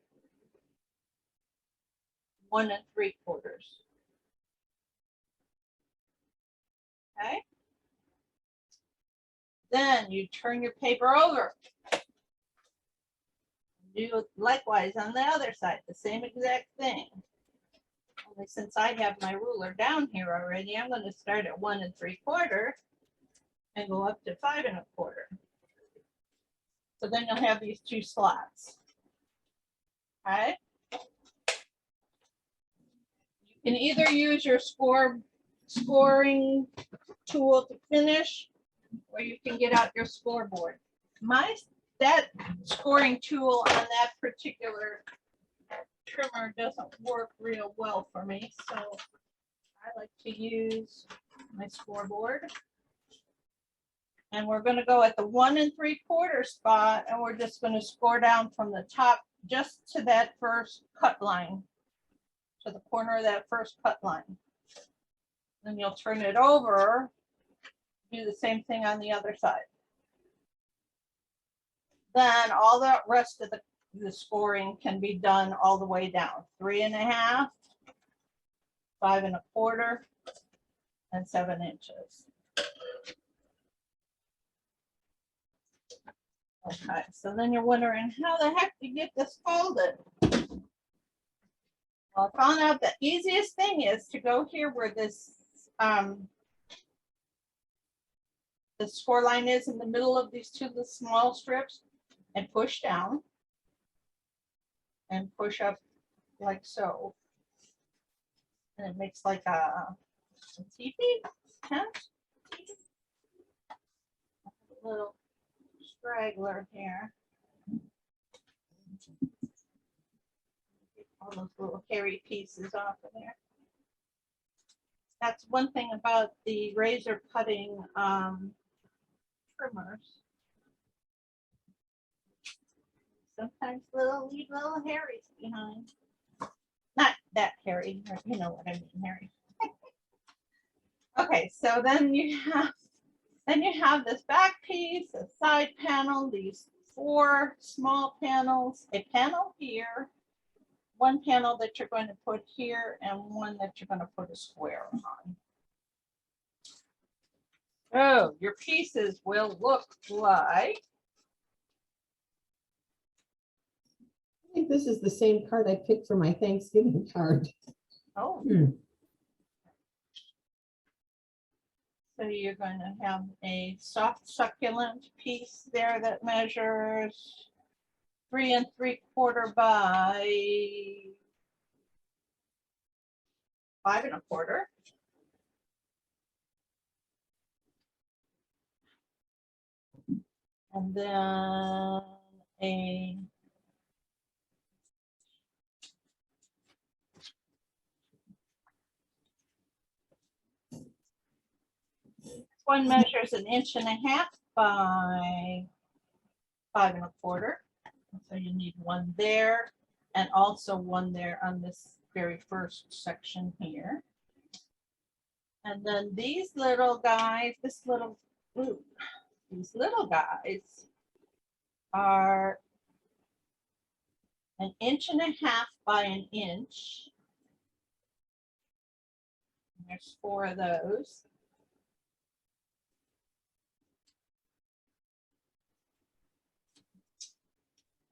1 3/4. Okay. Then you turn your paper over. Do likewise on the other side, the same exact thing. Only since I have my ruler down here already, I'm going to start at 1 3/4 and go up to 5 1/4. So then you'll have these two slots. Okay. You can either use your scoring tool to finish, or you can get out your scoreboard. That scoring tool on that particular trimmer doesn't work real well for me, so I like to use my scoreboard. And we're going to go at the 1 3/4 spot, and we're just going to score down from the top just to that first cut line, to the corner of that first cut line. Then you'll turn it over, do the same thing on the other side. Then all the rest of the scoring can be done all the way down. 3.5, 5 1/4, and 7 inches. Okay, so then you're wondering, how the heck do you get this folded? Well, I found out the easiest thing is to go here where this the score line is in the middle of these two little small strips, and push down and push up like so. And it makes like a teepee tent. A little straggler here. Get all those little hairy pieces off of there. That's one thing about the razor cutting trimmers. Sometimes leave little hairies behind. Not that hairy, you know what I mean, hairy. Okay, so then you have this back piece, a side panel, these 4 small panels, a panel here, one panel that you're going to put here, and one that you're going to put a square on. Oh, your pieces will look like. I think this is the same card I picked for my Thanksgiving card. Oh, so you're going to have a soft succulent piece there that measures 3 3/4 by 5 1/4. And then a one measures 1.5 inches by 5 1/4. So you need one there and also one there on this very first section here. And then these little guys, these little guys are 1.5 inches by 1 inch. There's 4 of those.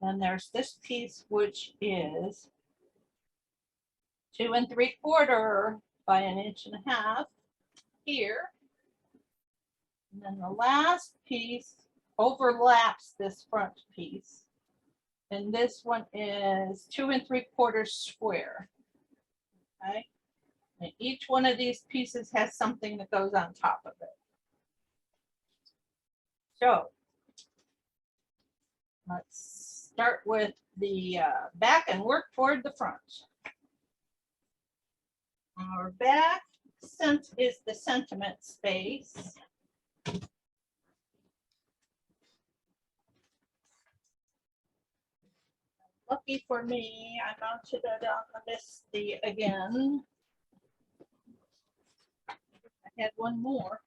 Then there's this piece, which is 2 3/4 by 1.5 inches here. And then the last piece overlaps this front piece. And this one is 2 3/4 square. Okay. And each one of these pieces has something that goes on top of it. So let's start with the back and work toward the front. Our back is the sentiment space. Lucky for me, I mounted it on the Misty again. I had one more.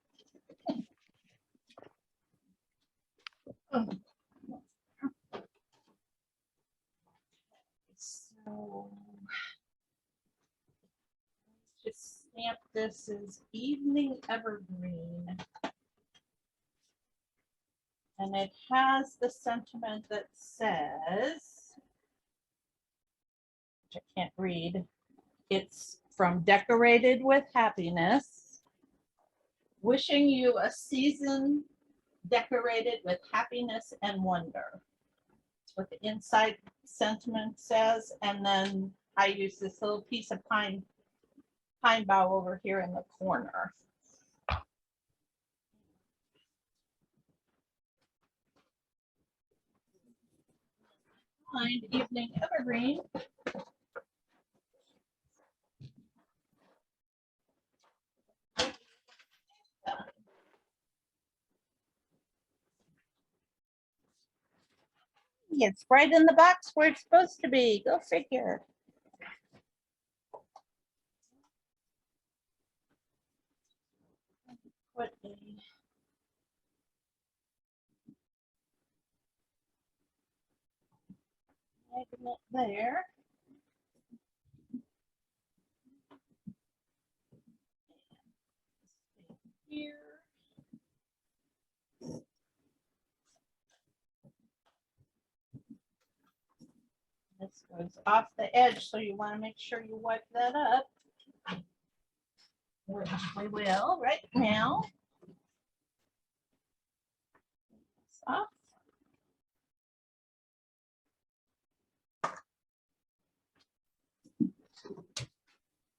So just stamp this as Evening Evergreen. And it has the sentiment that says, which I can't read, it's from Decorated with Happiness, wishing you a season decorated with happiness and wonder. That's what the inside sentiment says. And then I use this little piece of pine bough over here in the corner. Find Evening Evergreen. It's right in the box where it's supposed to be. Go figure. Put a magnet there. Here. This goes off the edge, so you want to make sure you wipe that up. Which we will right now. Off.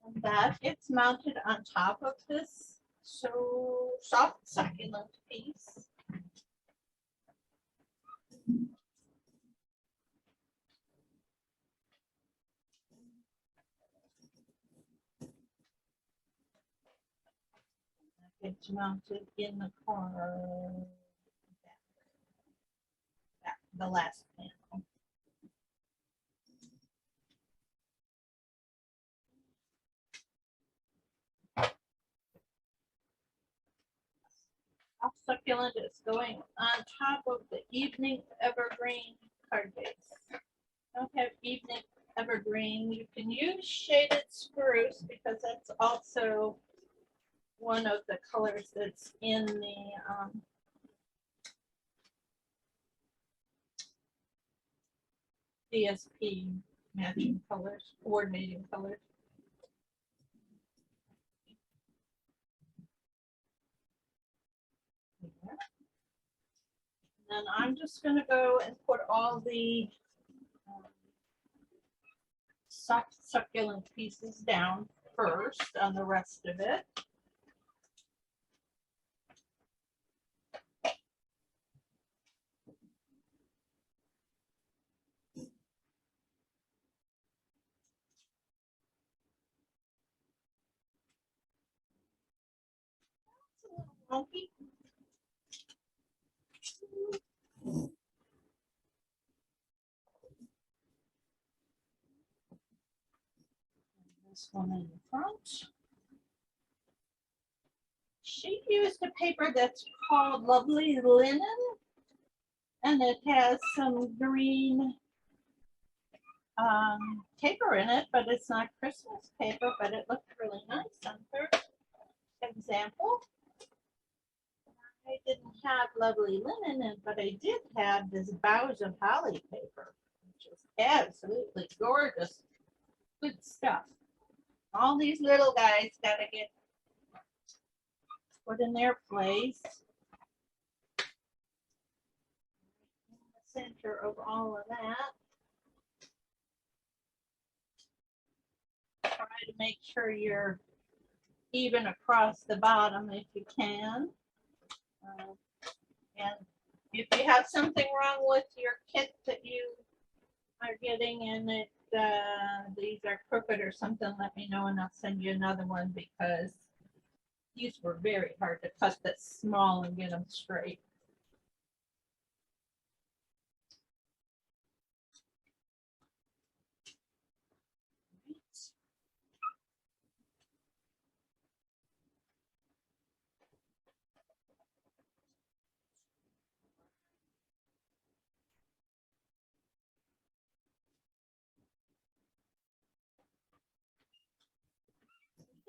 And that gets mounted on top of this so soft succulent piece. It's mounted in the corner, back, the last panel. Soft succulent is going on top of the Evening Evergreen card base. Don't have Evening Evergreen. You can use shaded spruce because that's also one of the colors that's in the DSP matching colors, coordinating colors. And I'm just going to go and put all the soft succulent pieces down first on the rest of it. It's a little wonky. This one in the front. She used a paper that's called Lovely Linen, and it has some green paper in it, but it's not Christmas paper, but it looked really nice on her example. I didn't have Lovely Linen, but I did have this Boughs of Holly paper, which is absolutely gorgeous. Good stuff. All these little guys gotta get put in their place. In the center of all of that. Try to make sure you're even across the bottom if you can. And if you have something wrong with your kit that you are getting and it these are crooked or something, let me know and I'll send you another one, because these were very hard to cut that small and get them straight.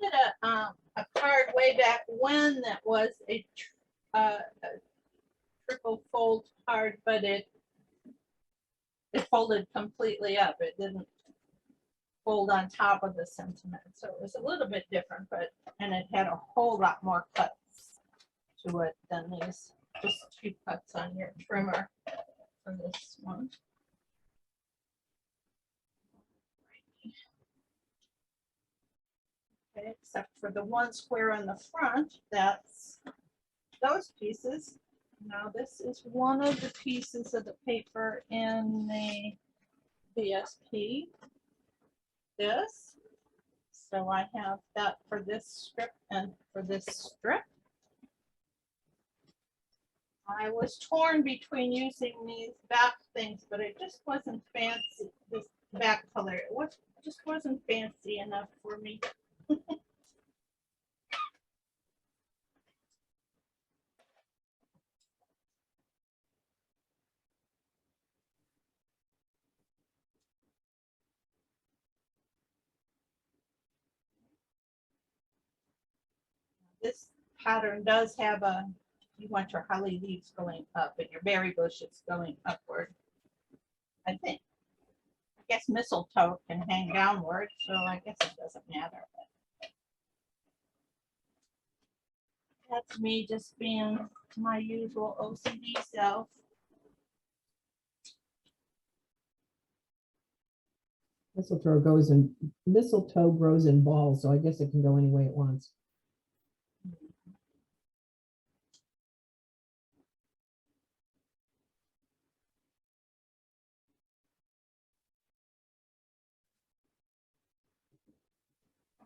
Did a card way back when that was a triple fold card, but it folded completely up. It didn't fold on top of the sentiment, so it was a little bit different, but and it had a whole lot more cuts to it than these just 2 cuts on your trimmer for this one. Okay, except for the one square on the front, that's those pieces. Now this is one of the pieces of the paper in the DSP. This. So I have that for this strip and for this strip. I was torn between using these back things, but it just wasn't fancy. This back color, it just wasn't fancy enough for me. This pattern does have a, you want your holly leaves going up and your berry bushes going upward. I think. I guess mistletoe can hang downward, so I guess it doesn't matter. That's me just being my usual OCD self. Mistletoe grows in balls, so I guess it can go any way it wants.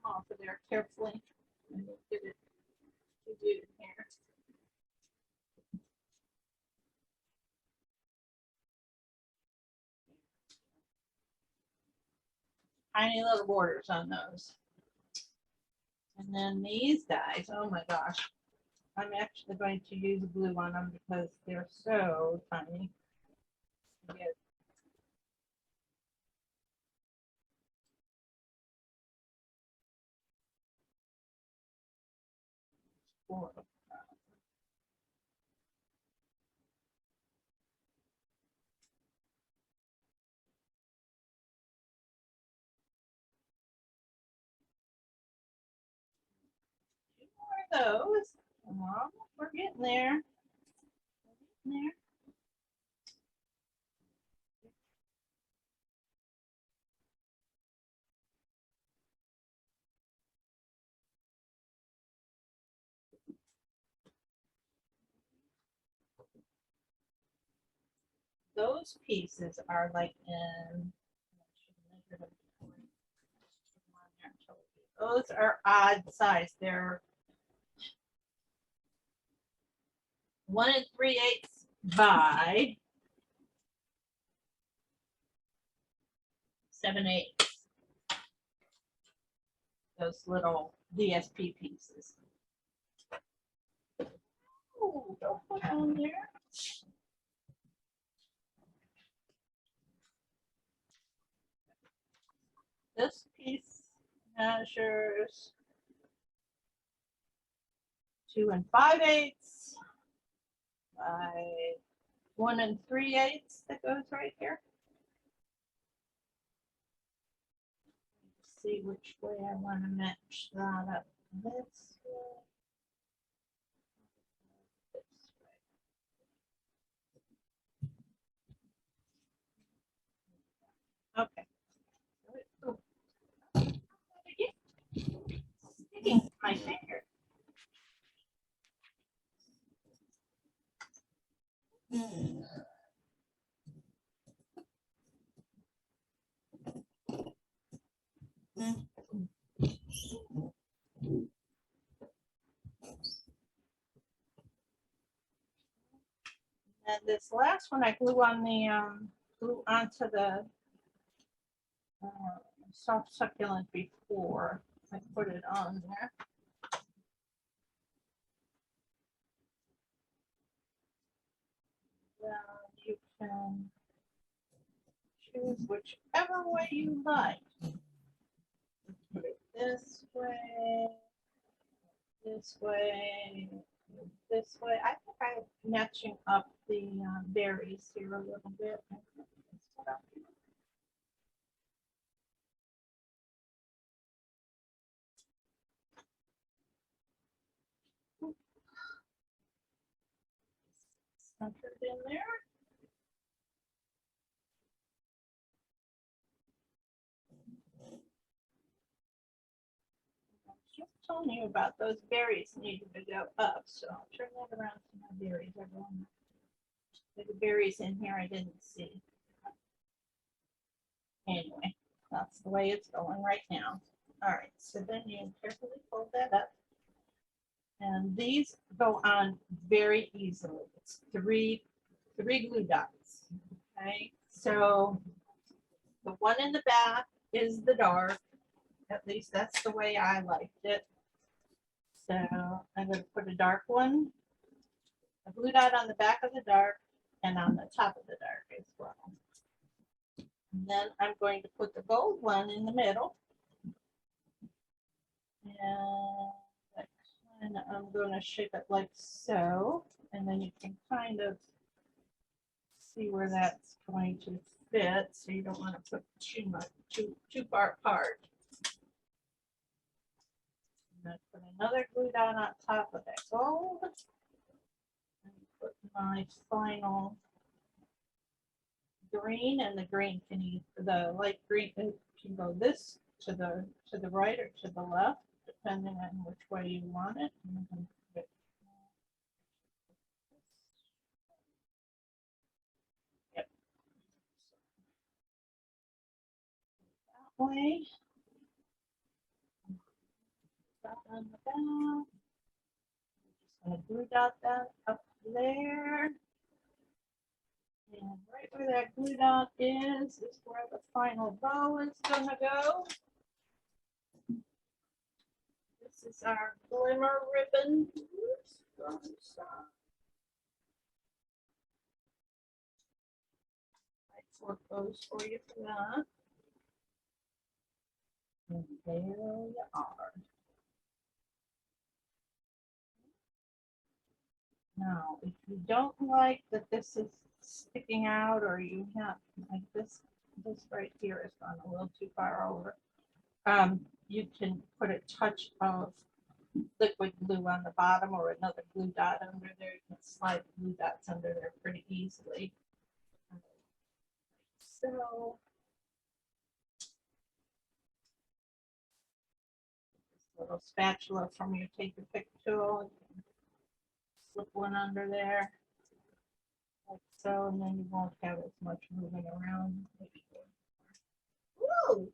Come off of there carefully and get it to do it here. Tiny little borders on those. And then these guys, oh my gosh. I'm actually going to use glue on them because they're so tiny. more. Two more of those. We're getting there. We're getting there. Those pieces are like in, those are odd size. They're 1 3/8 by 7/8. Those little DSP pieces. Oh, don't put on there. This piece measures 2 5/8 by 1 3/8 that goes right here. Let's see which way I want to match that up. This way. This way. Okay. Sticking to my finger. And this last one I glue on the glue onto the soft succulent before I put it on there. You can choose whichever way you like. Put it this way, this way, this way. I think I'm matching up the berries here a little bit. Centered in there. Just telling you about those berries needing to go up, so I'll turn that around to my berries. Everyone, there's berries in here I didn't see. Anyway, that's the way it's going right now. All right, so then you carefully fold that up. And these go on very easily. It's three glue dots. Okay, so the one in the back is the dark. At least that's the way I liked it. So I'm going to put a dark one, a blue dot on the back of the dark and on the top of the dark as well. And then I'm going to put the gold one in the middle. And I'm going to shape it like so. And then you can kind of see where that's going to fit. So you don't want to put too much, too far apart. I'm going to put another glue dot on top of that gold. And put my final green, and the green can either, the light green can go this to the right or to the left, depending on which way you want it. Yep. That way. Dot on the back. Just going to glue dot that up there. And right where that glue dot is where the final bow is going to go. This is our glimmer ribbon. I work those for you for that. And there you are. Now, if you don't like that this is sticking out, or you have like this right here has gone a little too far over, you can put a touch of liquid glue on the bottom or another glue dot under there. You can slide glue dots under there pretty easily. So little spatula from your take a pick tool, slip one under there like so, and then you won't have as much moving around. Woo!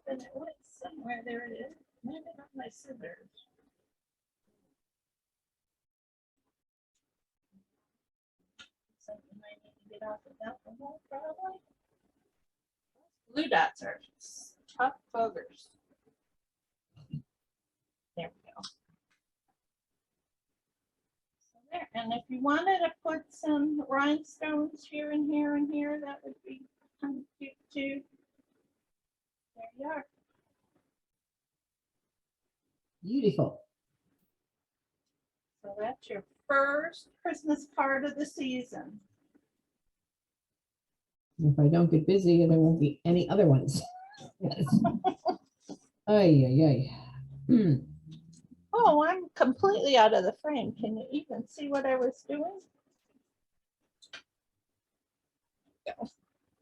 And it went somewhere. There it is. Maybe not my scissors. Something I need to get off of that one probably. Blue dots are tough buggers. There we go. So there. And if you wanted to put some rhinestones here and here and here, that would be kind of cute too. There you are. Beautiful. So that's your first Christmas card of the season. If I don't get busy, there won't be any other ones. Yes. Ay, ay, ay. Oh, I'm completely out of the frame. Can you even see what I was doing?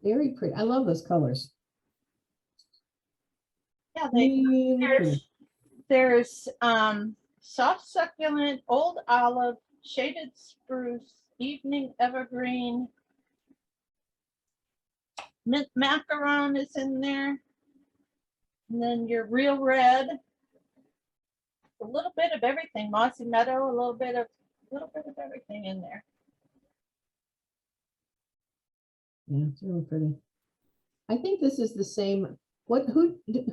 Very pretty. I love those colors. Yeah, Really pretty. there's soft succulent, old olive, shaded spruce, evening evergreen, mint macaron is in there, and then your real red, a little bit of everything, mossy meadow, a little bit of everything in there. Yeah, it's really pretty. I think this is the same.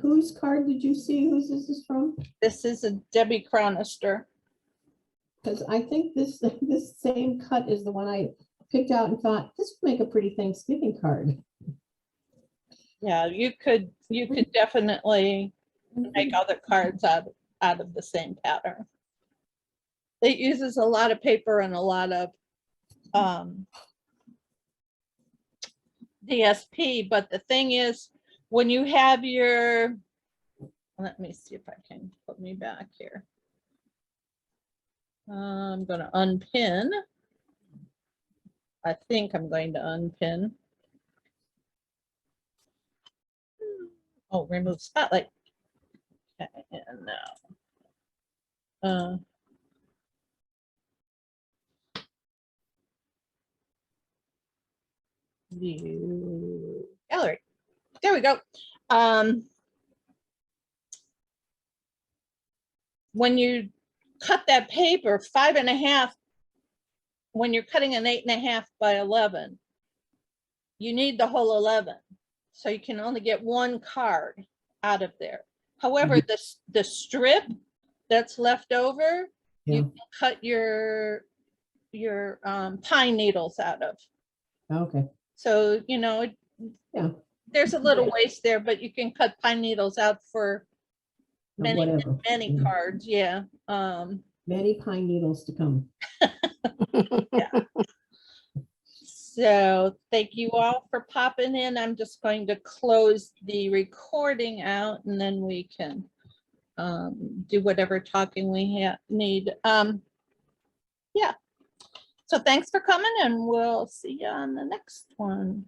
Whose card did you see? Whose is this from? This is a Debbie Chronister. Because I think this same cut is the one I picked out and thought this would make a pretty Thanksgiving card. Yeah, you could definitely make other cards out of the same pattern. It uses a lot of paper and a lot of DSP, but the thing is, when you have your, let me see if I can put me back here. I'm going to unpin. I think I'm going to unpin. Oh, remove spotlight. Okay, and now. View gallery. There we go. When you cut that paper 5.5, when you're cutting an 8.5 by 11, you need the whole 11. So you can only get one card out of there. However, the strip that's left over, you can cut your pine needles out of. Okay. So, you know, Yeah. There's a little waste there, but you can cut pine needles out for many cards. Yeah. Many pine needles to come. Yeah. So thank you all for popping in. I'm just going to close the recording out and then we can do whatever talking we need. Yeah. So thanks for coming and we'll see you on the next one.